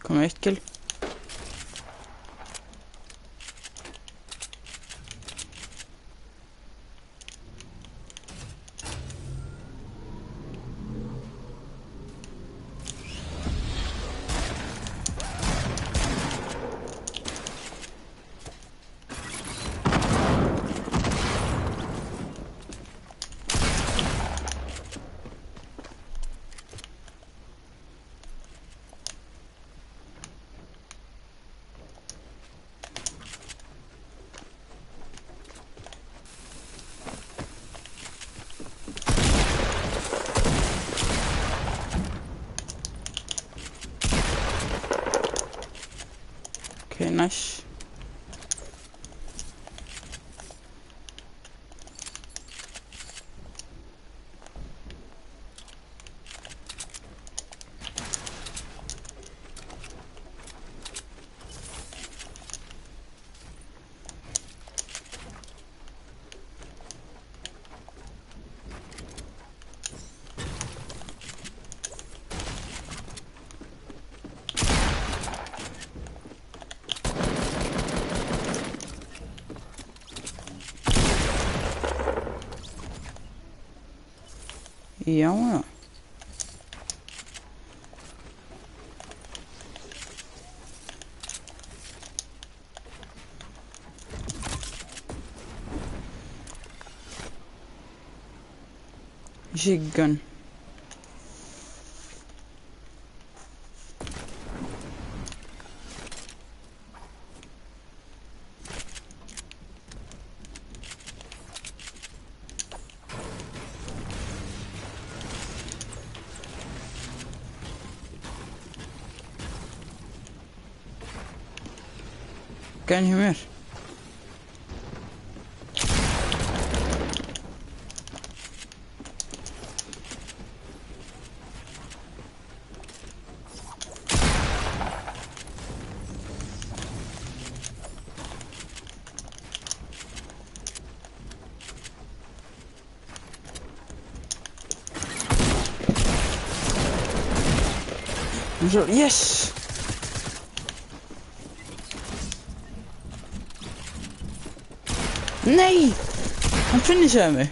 Kom eitt kill. Okay, nice. Já, já. Jiggan. Gæn hjá mér. Yes! Nei! Hann finishaði mig.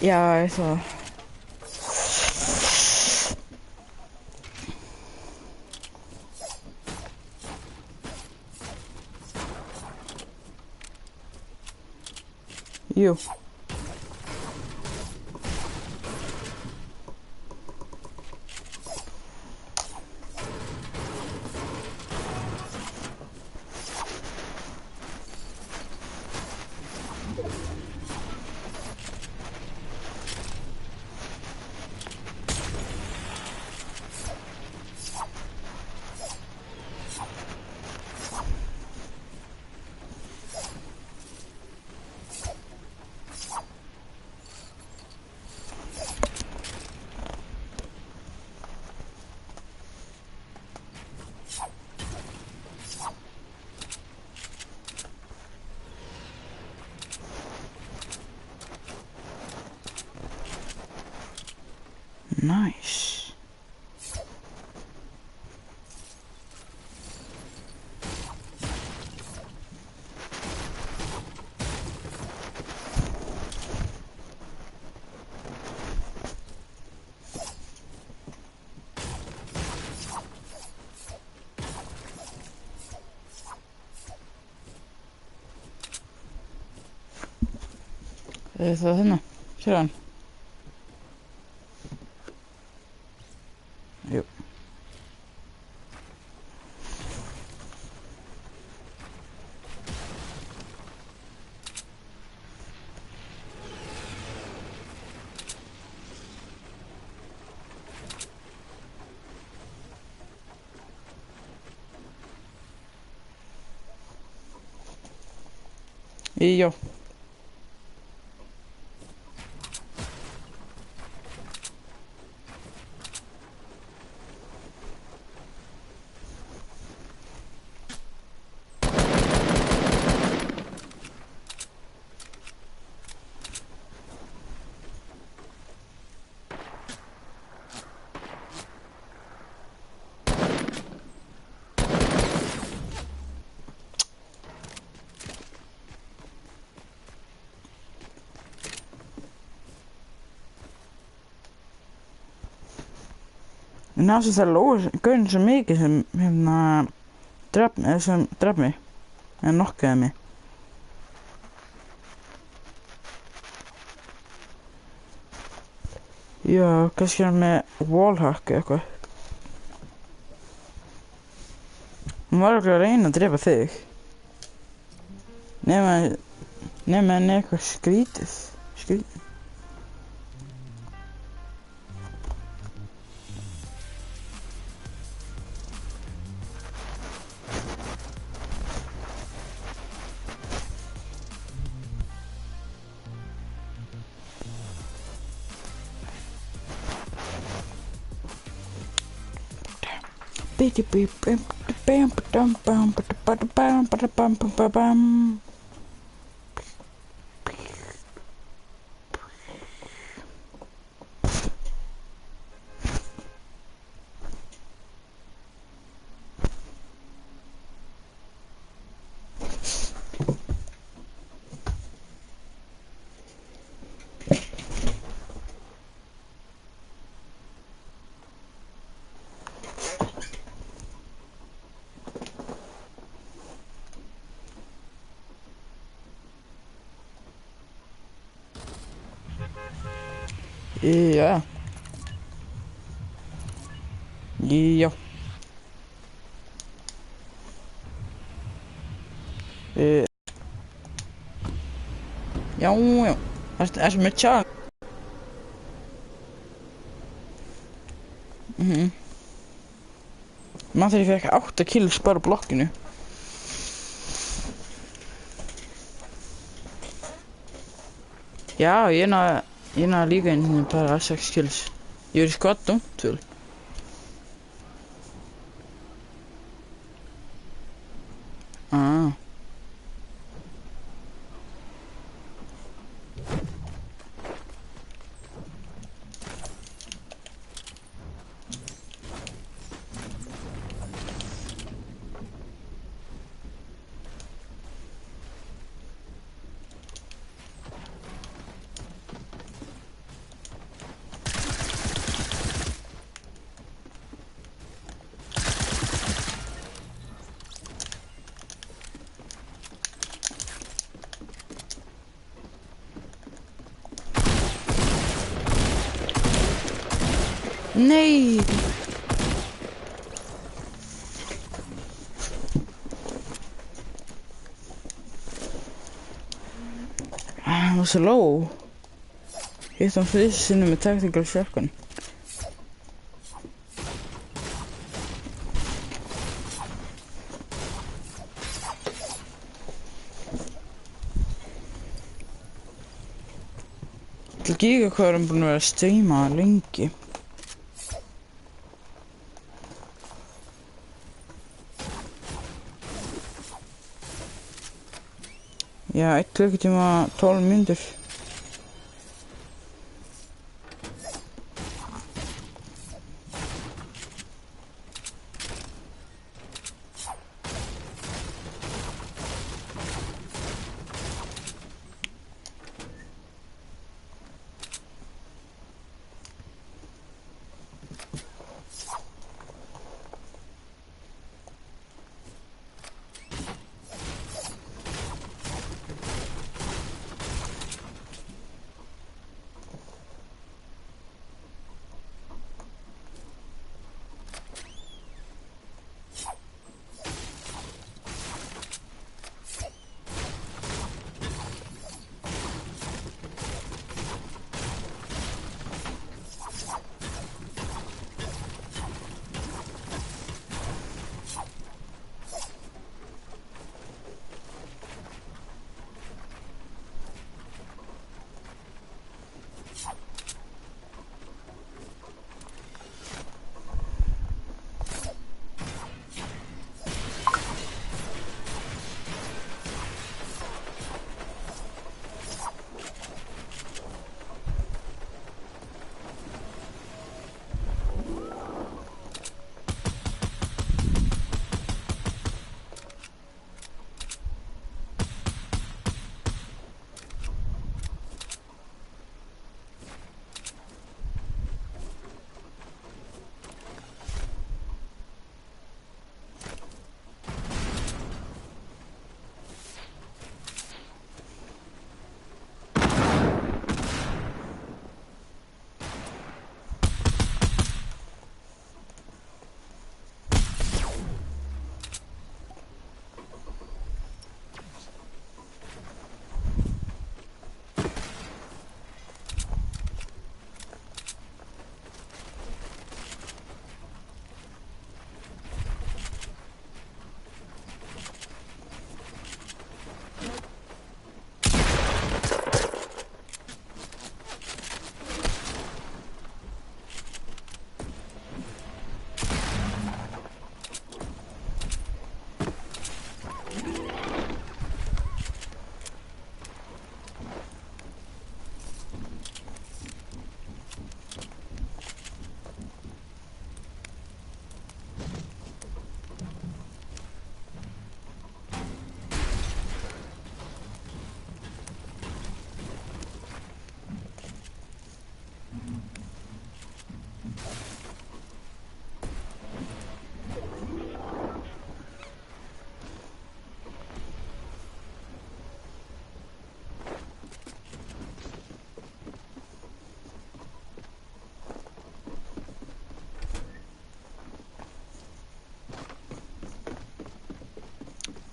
Já, ég það. Jú. Nice. Það hérna, sér hann? Jú. Já. En það sem lóður gaurin svo mikið sem draf mig. En nokkaði mig. Já, kannski hann með wallhack eða eitthvað. Hún var okkur að reyna að drepa þig. Nema henni eitthvað skrítið. Já. Já. Já. Ertu með tjá? Man þegar ég fekk 8 kills bara á blokkinu. Já, ég náði líka inn bara 6 kills. Ég í squad vel. Nei! Hann var svo low. Hitt hann fyrst sinni með tactical shotgun. Til giga hvað er hann búinn að vera að streyma lengi. Já, 1 klukkutíma 12 mínútur.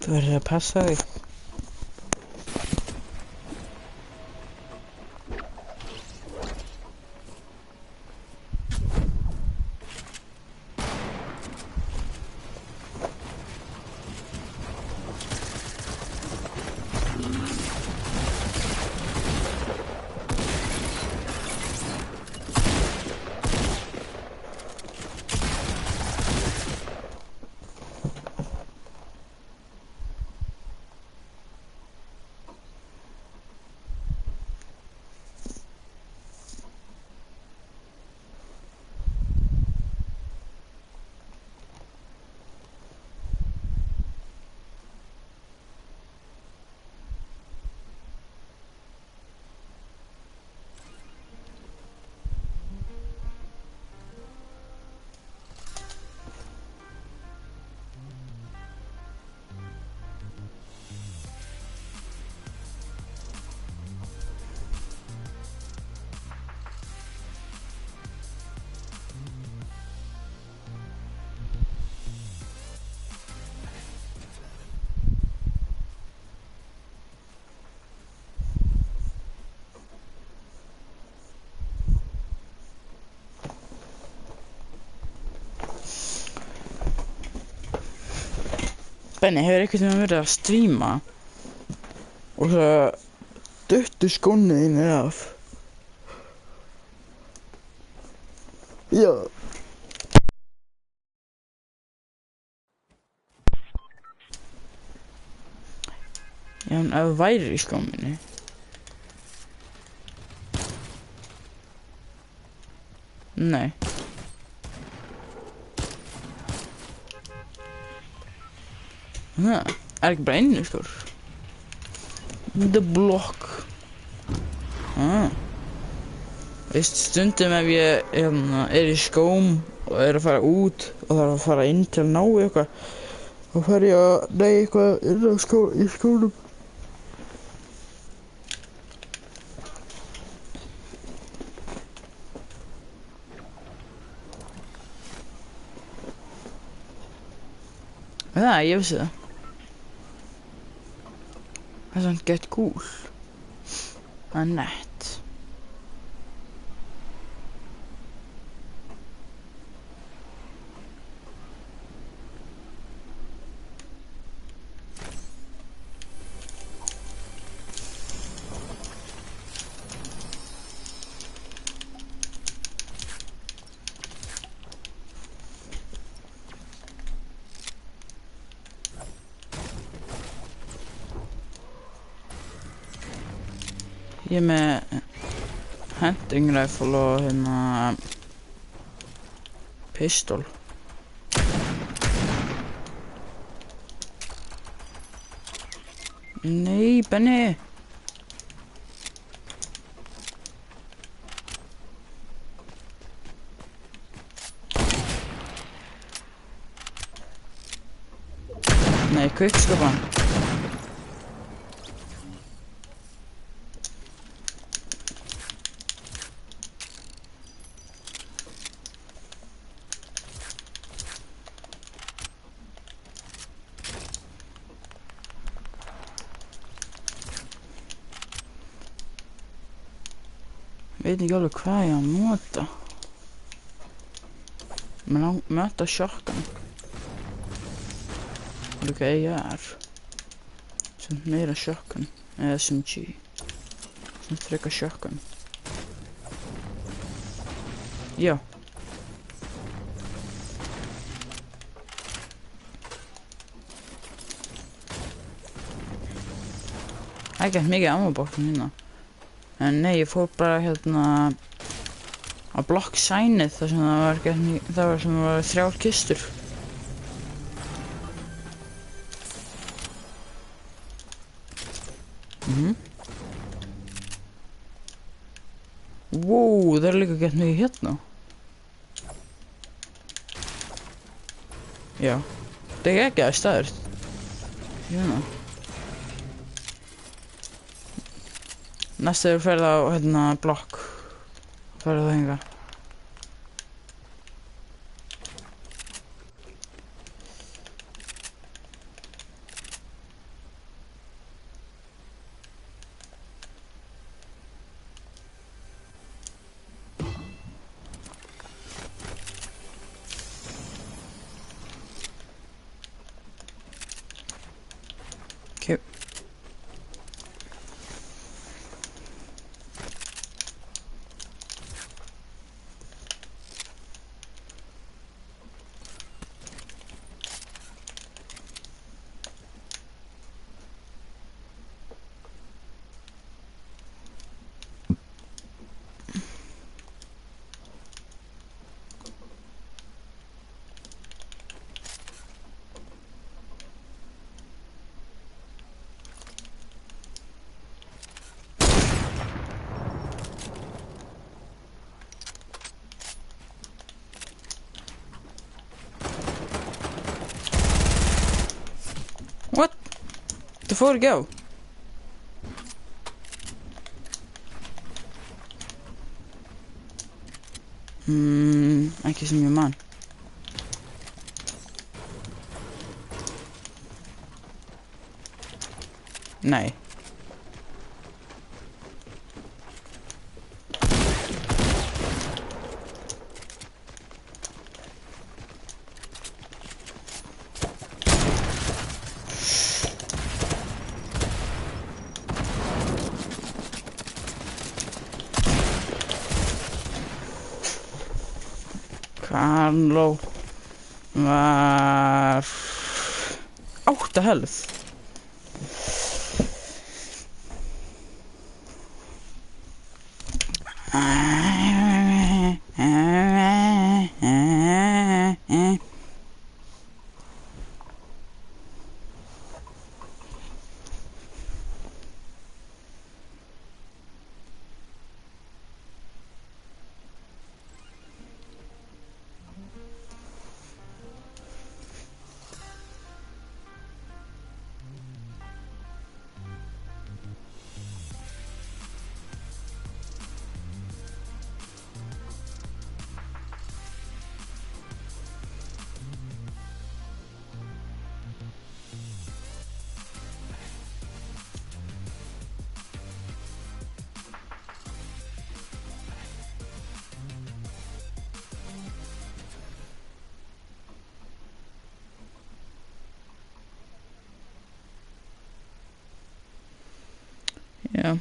Þú verður að passa þig. Benni, hefur einhvern veginn verið að stríma og svo duttu skónið þínir af? Já. Já, en ef þú værir í skóminni? Nei. Það er ekki bara inni skór. The block. Veist, stundum ef ég er í skóm og er að fara út og þarf að fara inn til að ná eitthvað, þá fer ég að nei eitthvað inn á í skónum. Það, ég vissi það. Það er svona gett cool. Það er nett. Ég er með hunting rifle og pistol. Nei, Benni! Nei, kvikskapan. Ég veit ekki alveg hvað ég á að nota. Mér vantar shotgun. Líka AR. Sem meira shotgun. Eða SMG. Sem frekar shotgun. Já. Það er ekkert mikið ammabókn hérna. En nei, ég fór bara að block signið þar sem það var 3 kistur. Wow, það er líka gett mikið hérna. Já, það er ekki að staður. Hérna. Næst þegar þú ferð á blokk, ferðu það hingað. fór ekki á. Ekki sem ég man. Nei. Carlo var 8 health. Yeah.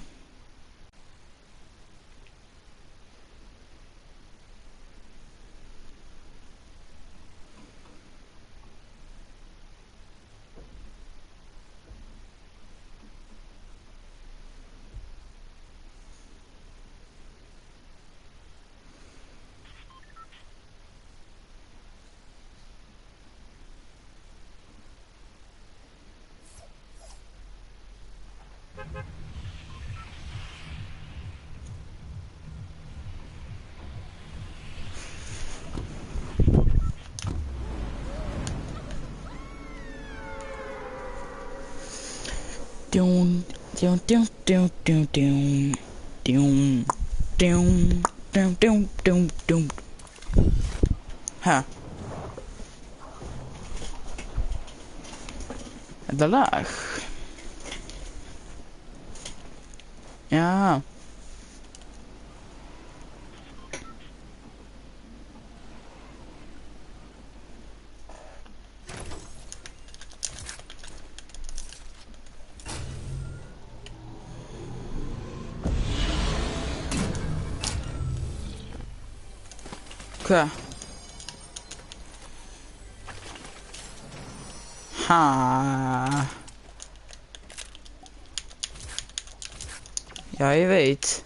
Dun, dun, dun, dun, dun, dun, dun, dun, dun, dun, dun, dun. Här. Det lag. Ja. Hva? Ha. Ja, ég veit.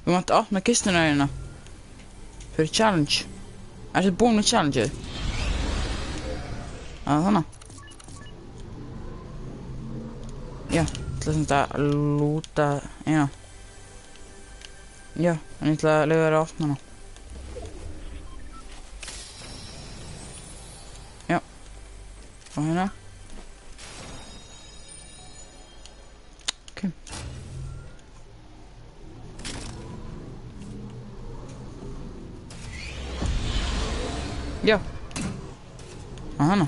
Við mátt opna kistuna hérna. Fyrir challenge. Ertu búinn með challengeið? Þannig. Já, ætla sem þetta að lúta, já. Já, en ég ætla að leyfa þér að opna hana. Já. Og hérna. Ok. Já. Hana.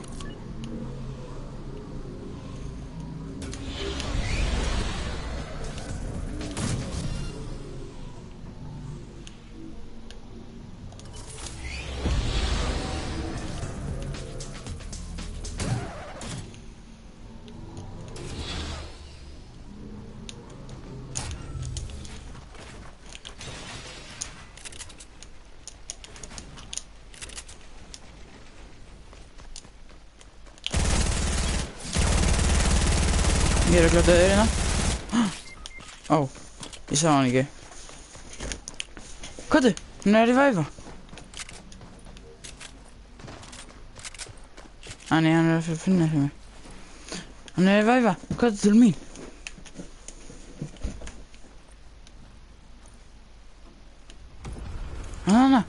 Ég er að glöta þér hérna. Ó, ég sá hann ekki. Hvað þú? Hún er að reviva. Nei, hann er að finna fyrir mig. Hann er að reviva. Hvað þú til mín? Hana.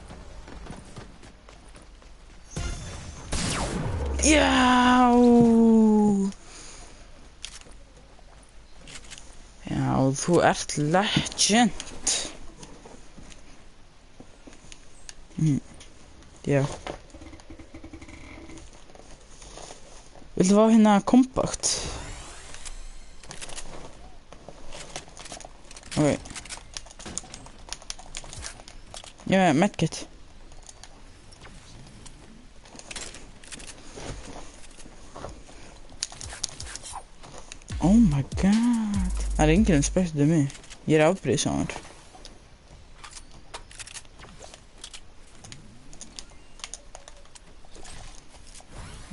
Já. Já, þú ert legend. Já. Viltu fá hérna kompakt? Ok. Já, medkit. Oh my god. Það er enginn spektið mig. Ég er afbrýðisamur.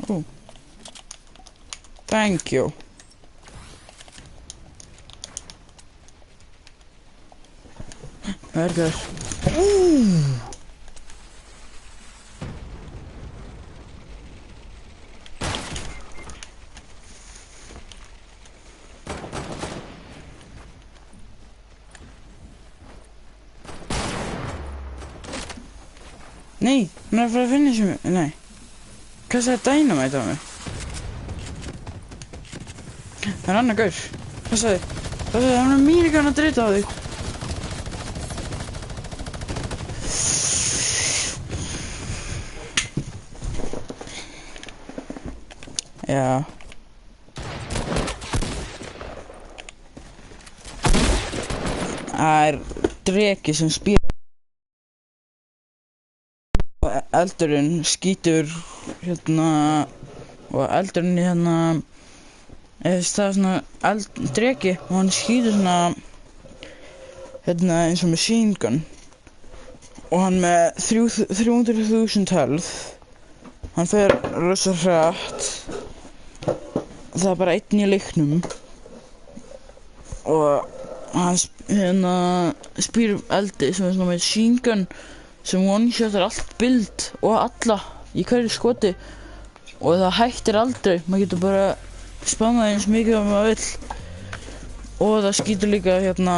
Oh. Thank you. Verður. Nei, hann er að fara að finna sem... Nei. Hvað sagði Dynamite á mig? Það er annar gaur. Hvað sagði? Það sagði hann er minigun að drita á þig. Já. Það er dreki sem spýr. Eldurinn skýtur hérna og eldurinn hérna það er svona dreki og hann skýtur svona hérna eins og machine gun og hann með 300.000 health hann fer rosa hratt það er bara einn í leiknum og hann hérna spýr eldi sem er svona machine gun sem one-shotar allt build og alla í hverju skoti og það hættir aldrei, maður getur bara spammað eins mikið og maður vill og það skýtur líka hérna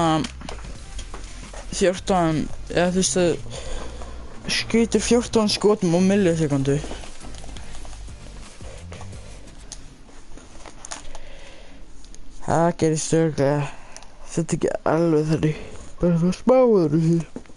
14 eða þú veist það skýtur 14 skotum á millisekundu það gerist örugglega þetta ekki alveg þannig bara það smáður þessu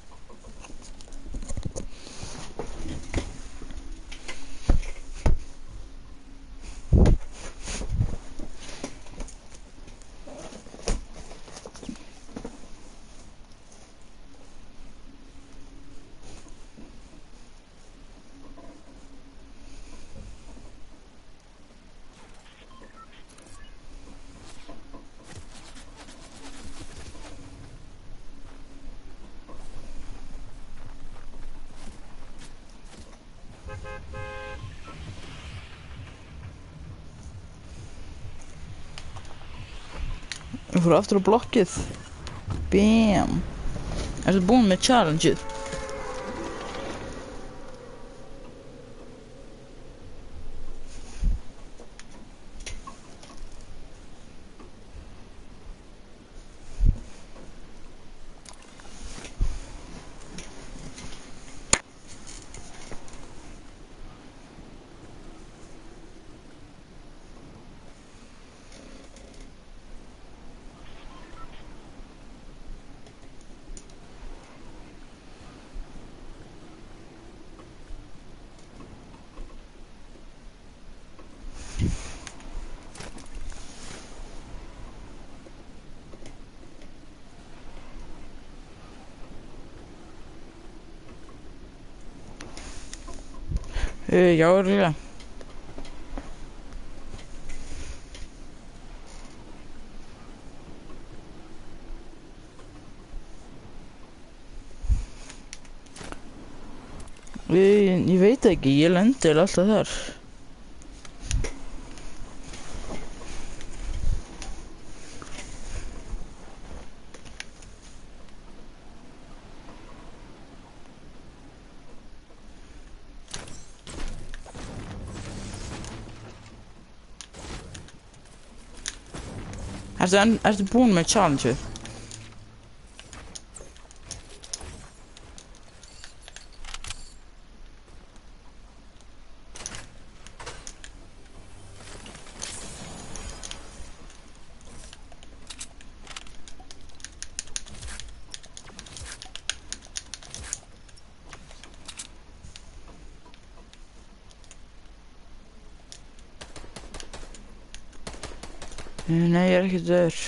Við fórum aftur á blokkið. Bam. Ertu búinn með challengeið? Já, örugglega. Ég veit ekki, ég lendi alltaf þar. Ertu búinn með challengeið? Nei, ég er ekki döður.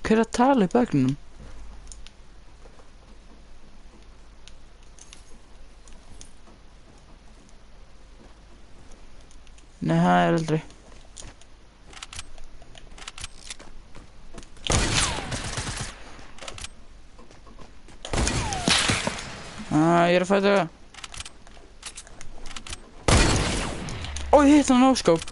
Hver er að tala í bakgrunum? Nei, það er aldrei. Ég er að fæta það. Ó, ég hitt hann áskáp.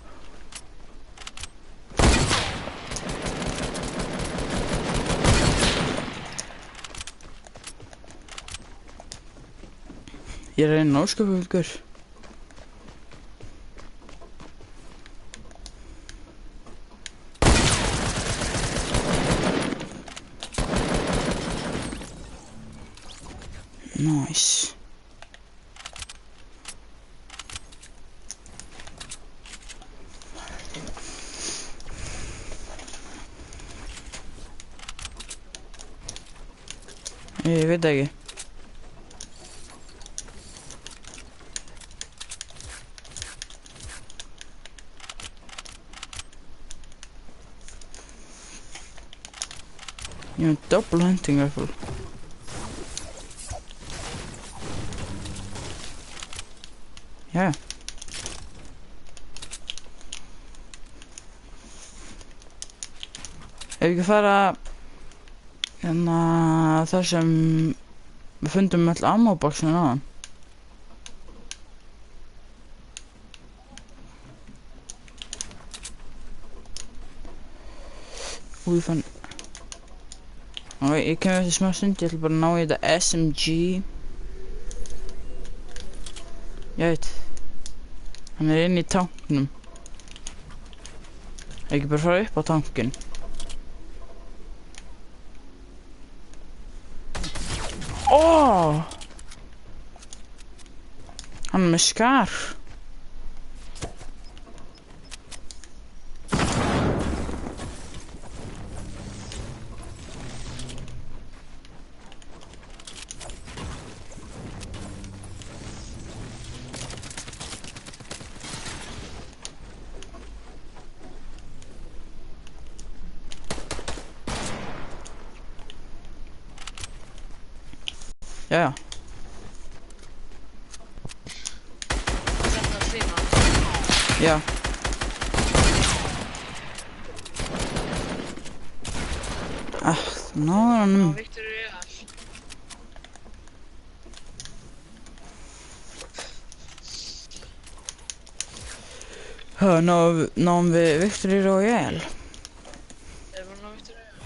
Ég er að reyna áskáp, vilkur. Nice. Ég veit ekki. Ég er með double hunting rifle. Jæja. Ef við ekki fara þar sem við fundum öll ammo-boxinu áðan. Ég fann... Ok, ég kemur eftir smá stund, ég ætla bara að ná í þetta SMG. Ég veit. Hann er inni í tanknum. Ekki bara fara upp á tankinn. Ó! Hann er með skar. Jæja. Þetta að streama. Já. Náður honum. Viktor Real. Náum við Viktor Real. Erum við ná Viktor Real?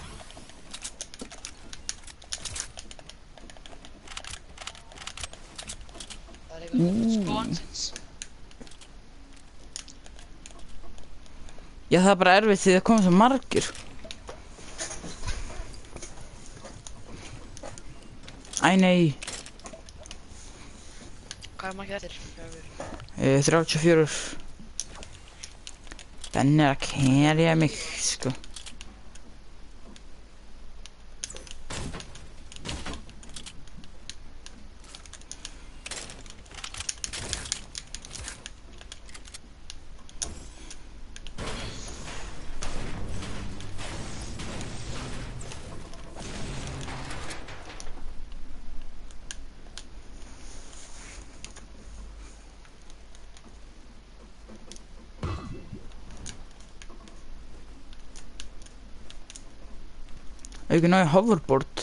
Það er eitthvað skonsins. Já, það er bara erfitt því það koma svo margir. Æ, nei. Hvað er margir eftir? 34. Benni er að kerja mig, sko. Ekki ná í hoverboard.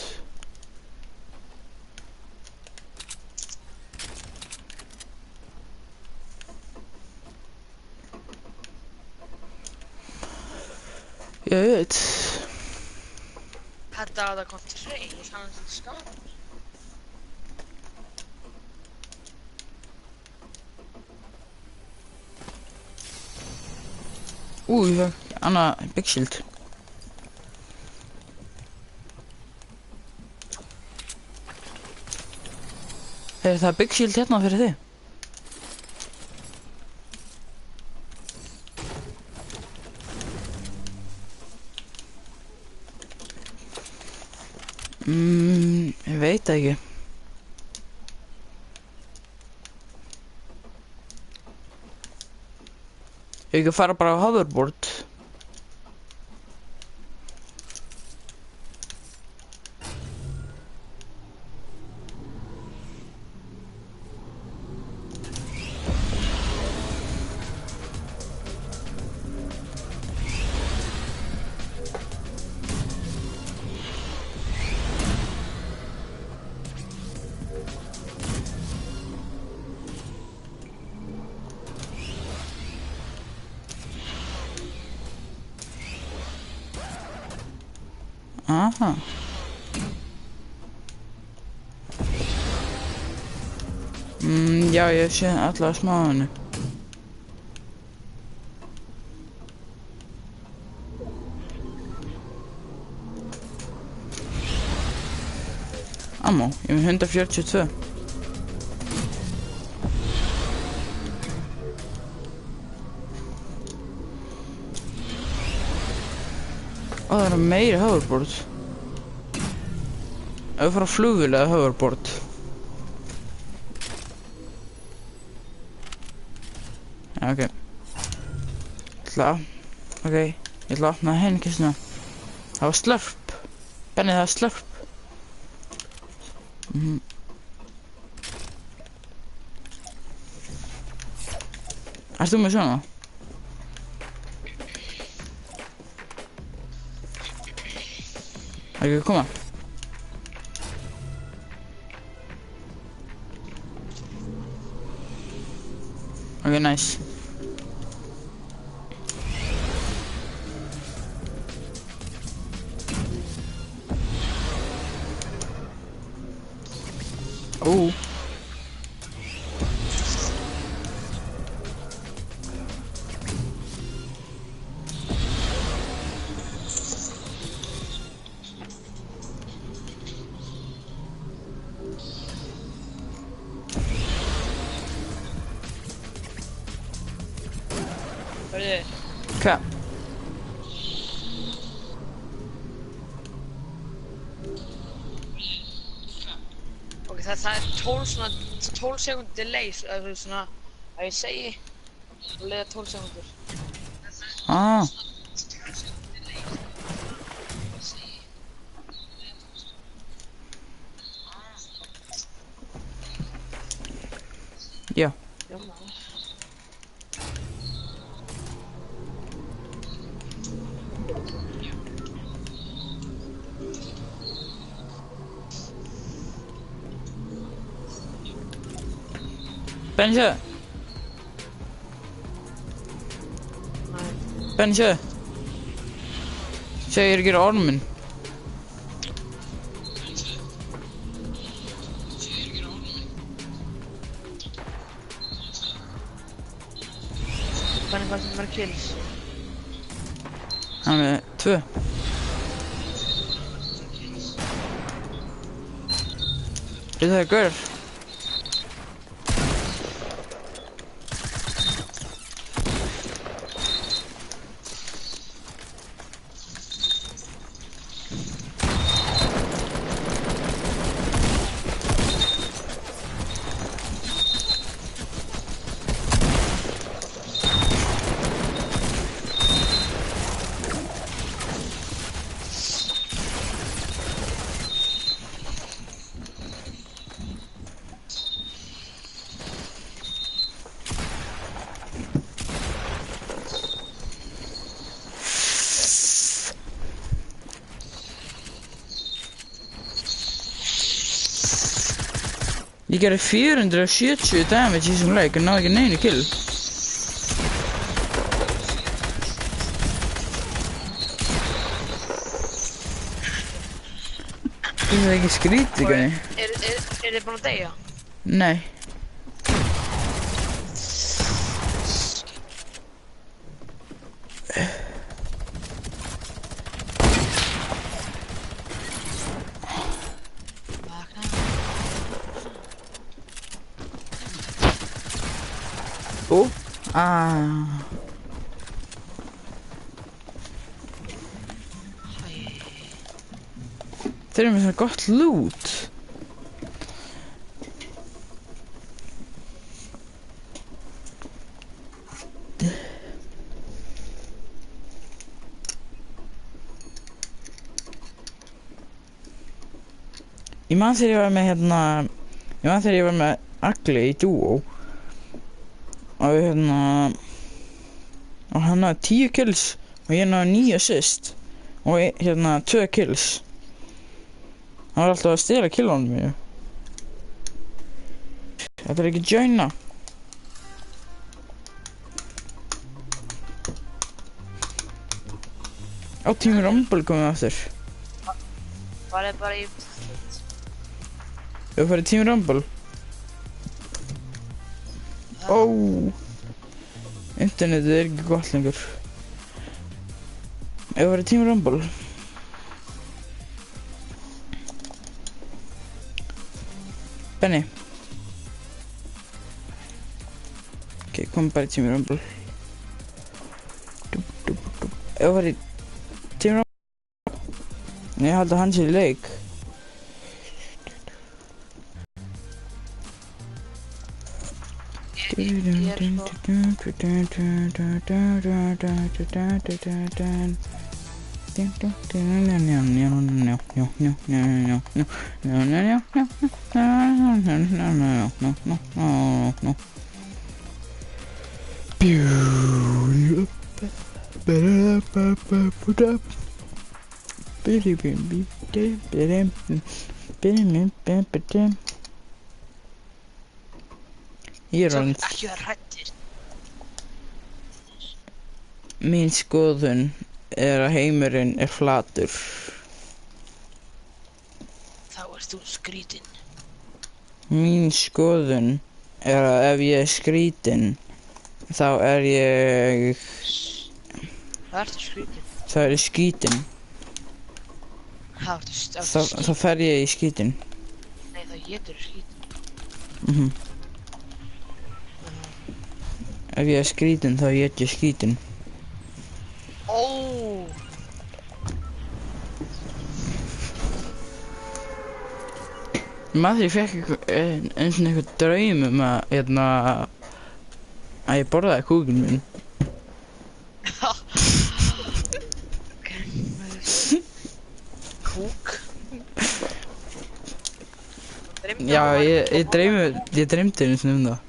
Ég veit. Þetta að það kom til hrein og þannig að þetta skapar. Ég fekk annað big shield. Er það big shield hérna fyrir þig? Ég veit ekki. Ég ekki að fara bara á hoverboard. Aha. Já, ég sé allavega smá af henni. Ammo, ég er með 142. Ó, það eru meiri hoverboard. Ef við fara á flugvél eða hoverboard. Já, ok. Ok, ég ætla að opna heinkistuna. Það var slurp. Benni, það var slurp. Ert þú með svona? Það er ekki að koma. Ok, nice. Hvað? Ok, það er 12 sekúndur delay, svona, að ég segi, og leiða 12 sekúndur. Já. Benni, sjö. Benni, sjö. Sjö, ég er að gera orminn. Benni, hvað sem var kills? Hann er 2. Það er gaur. Ég gerði 470 damage í þessum leik en náði ekki neinu kill. Það er ekki skrítið, gæði. Er þið búin að deyja? Nei. Þeir eru með svona gott loot. Ég man þegar ég var með ég man þegar ég var með Agli í dúó og og hann hafði 10 kills og ég náði 9 assist og 2 kills. Hann var alltaf að stela killunum mínu. Þetta er ekki joina. Á Team Rumble komið aftur. Var það bara í... Ég farið Team Rumble. Ó. Internetið er ekki gott lengur. Ég farið Team Rumble. Benni. Ok, kom bara í Team Rumble. Ég farið Team Rumble. Ég held að hann sé í leik. Ég er alveg Ekki vera hræddir. mín skoðun er að heimurinn er flatur. Þá ert þú skrítinn. Mín skoðun er að ef ég er skrítinn þá er ég Það ertu skrítinn. þá er ég skítinn. Þá fer ég í skítinn. Nei, þá étur skítinn. Ef ég er skrítinn þá ét ég skítinn. Ó. Maður ég fekk eins og eitthvað draum að ég borðaði kúkinn minn. Kúk. Já, ég dreymdi einu sinni það.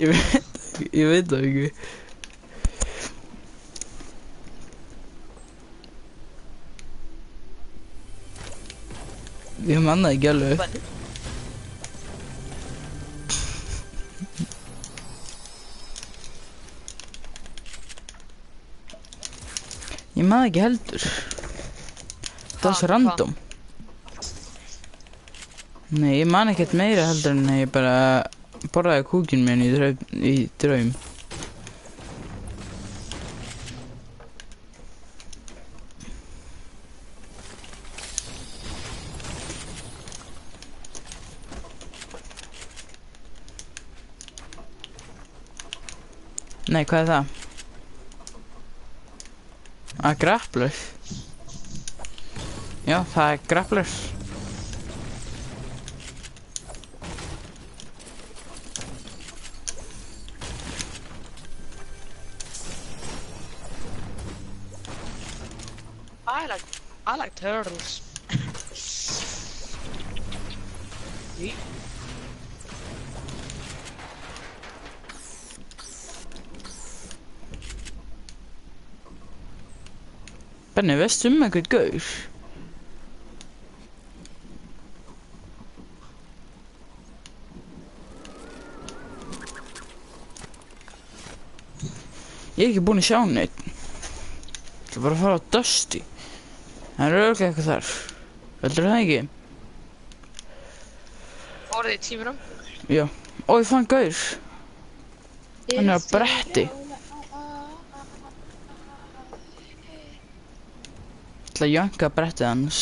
Ég veit það ekki. Ég man það ekki alveg. Ég man það ekki heldur. Það var svo random. Nei, ég man ekkert meira heldur en ég bara borðaði kúkinn minn í draum. Nei, hvað er það? Grappler. Já, það er grappler. I like turtles. Benni, veistu einhvern gaur? Ég er ekki búinn að sjá neitt. Það er bara að fara á Dusty. Það er örugglega eitthvað þar. Heldur það ekki? Fóruð í Team Rumble? Já. Ó, ég fann gaur. Hann er á bretti. Ég ætla að janka brettið hans.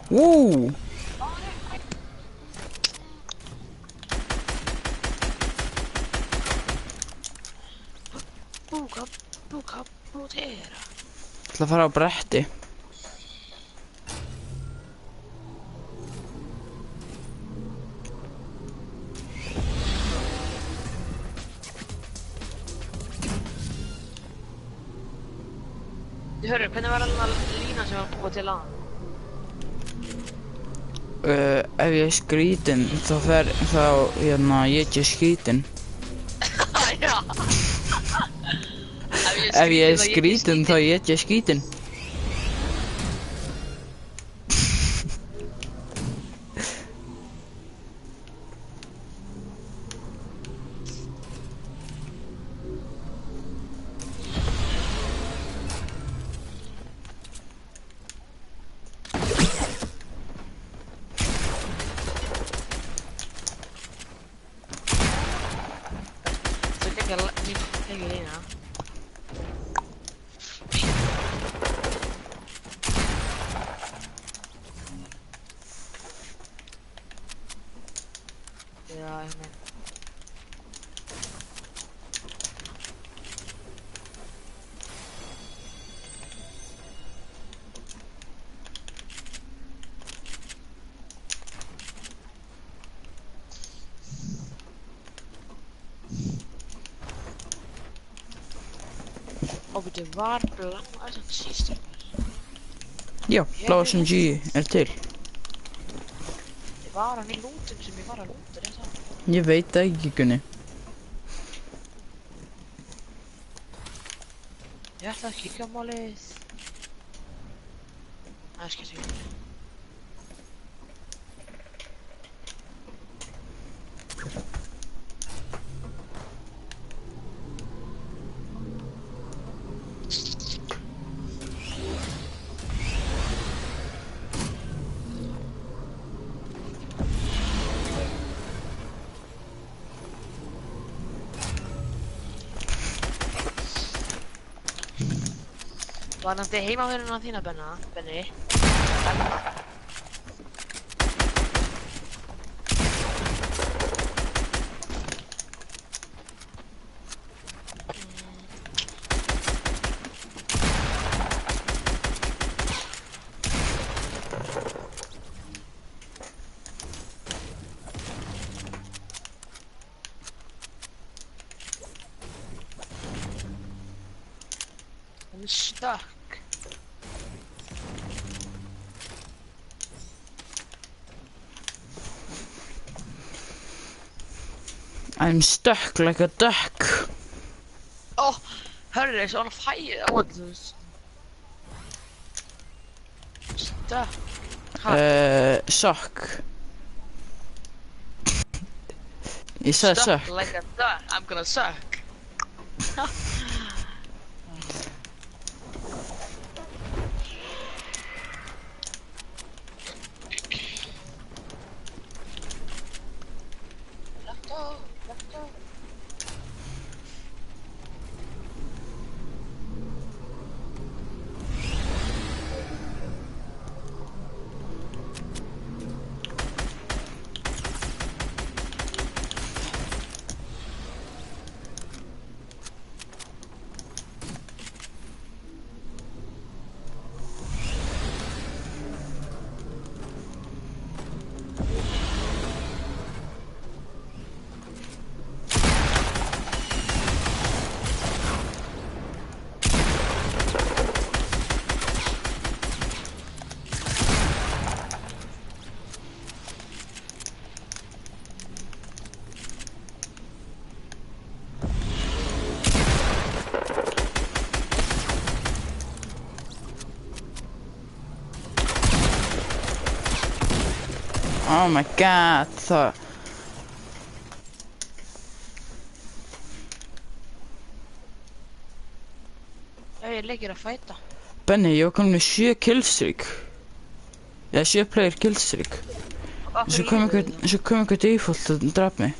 Woo! Búka, bútera. Ég ætla að fara á bretti. Hörru, hvernig var allan lína sem var búið til aðan? Ef ég er skrítin, hérna, ég er skrítin. Já. Ef ég er skrítin, þá ég er skrítin. Ja, ich mein. Oh, bitte war blau als ein System. Já, blá SMG er til. Det var hann í lútin sem ég var að lúta, er það? Ég veit það ekki, Gunni. Ég ætla að kíkja á málið. Það skil ég. Varðandi heimavörðuna þína, Benni. I'm stuck. I'm stuck like a duck. Oh, hörru, it's on fire. I want this. Stuck. Suck. Ég sagði Stuck suck. like a duck. I'm gonna suck. Oh my god, það... Ég leikir að fæta. Benni, ég var komin með 7 killstreak. Eða 7 player killstreak. Svo kom einhver default og draf mig.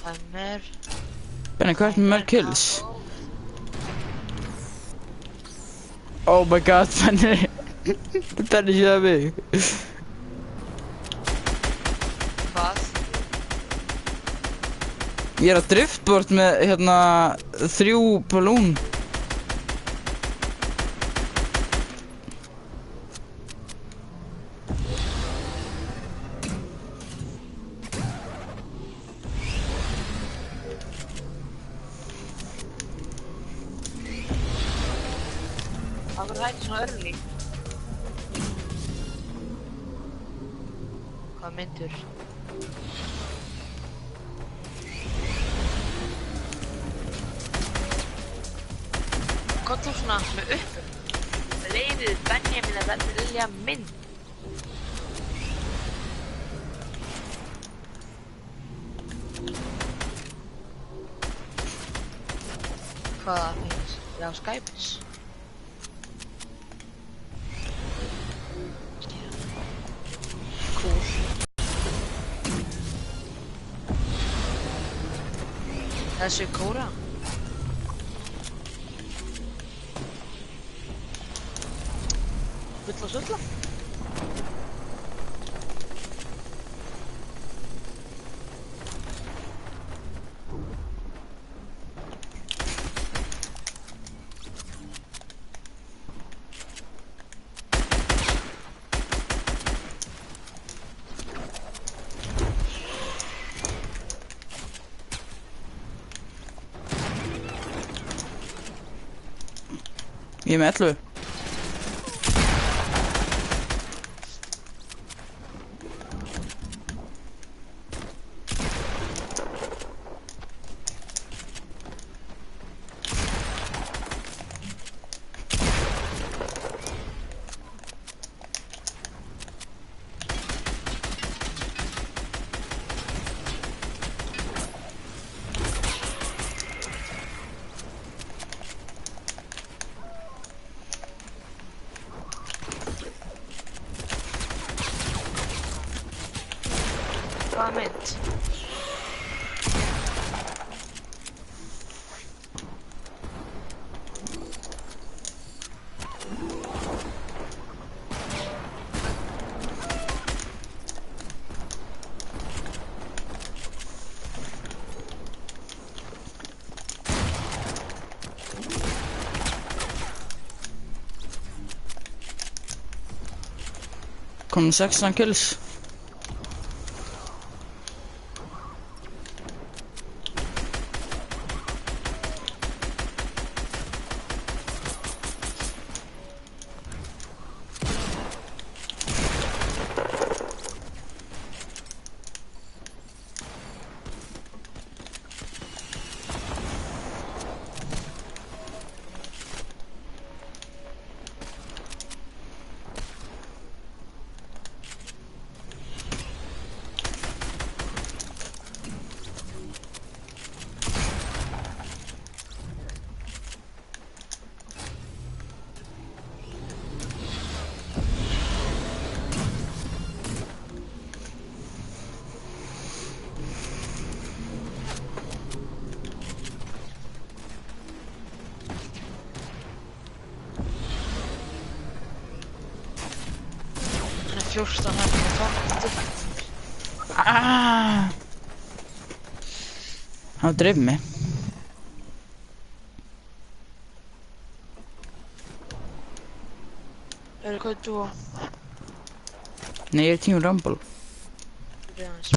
Þannig Benni, hvað er með mörg kills? Oh my god, Benni. Benni séða mig. Hvað? Ég er á driftboard með, hérna, 3 balloon. Það var hægt svona örli. Hvað myndur? Hvað þú svona með uppum? Leiðið Benjamin að velja mynd. Hvaða finnst? Já, Skype's. Cool. Þessi kóra. Fulla sulla. Ég er með 11. Hvaða mynd? Komin 16 kills. Hann er 14 hann er tóknandi. Hann dreif mig. Hvað er þú á? Nei, ég er Team Rumble. Við aðeins.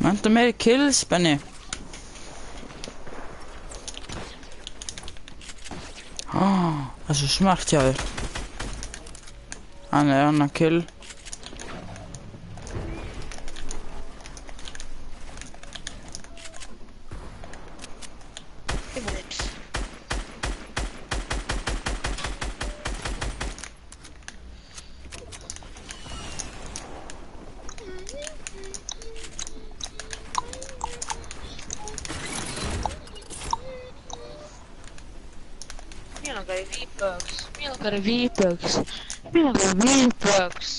Vantar meiri kills, Benni. svo smart hjá þér. Hann er annað kill. Mér langar í V-Bucks. Mér langar í V-Bucks. Mér langar í V-Bucks.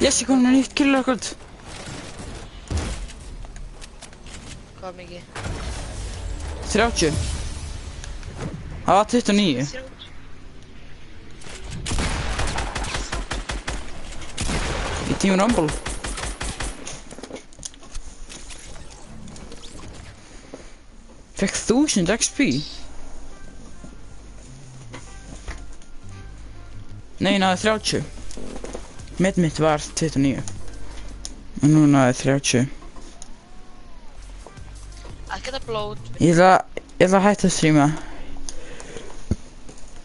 Yes, ég kom með nýtt kill-rekord. Hvað mikið? 30. Það var 29. 30. Í Team Rumble. Fekk 1000 XP. Nei, ég náði 30. Mitt var 29. Og nú náði 30. Ekkert að blót. Ég ætla að hætta að streama.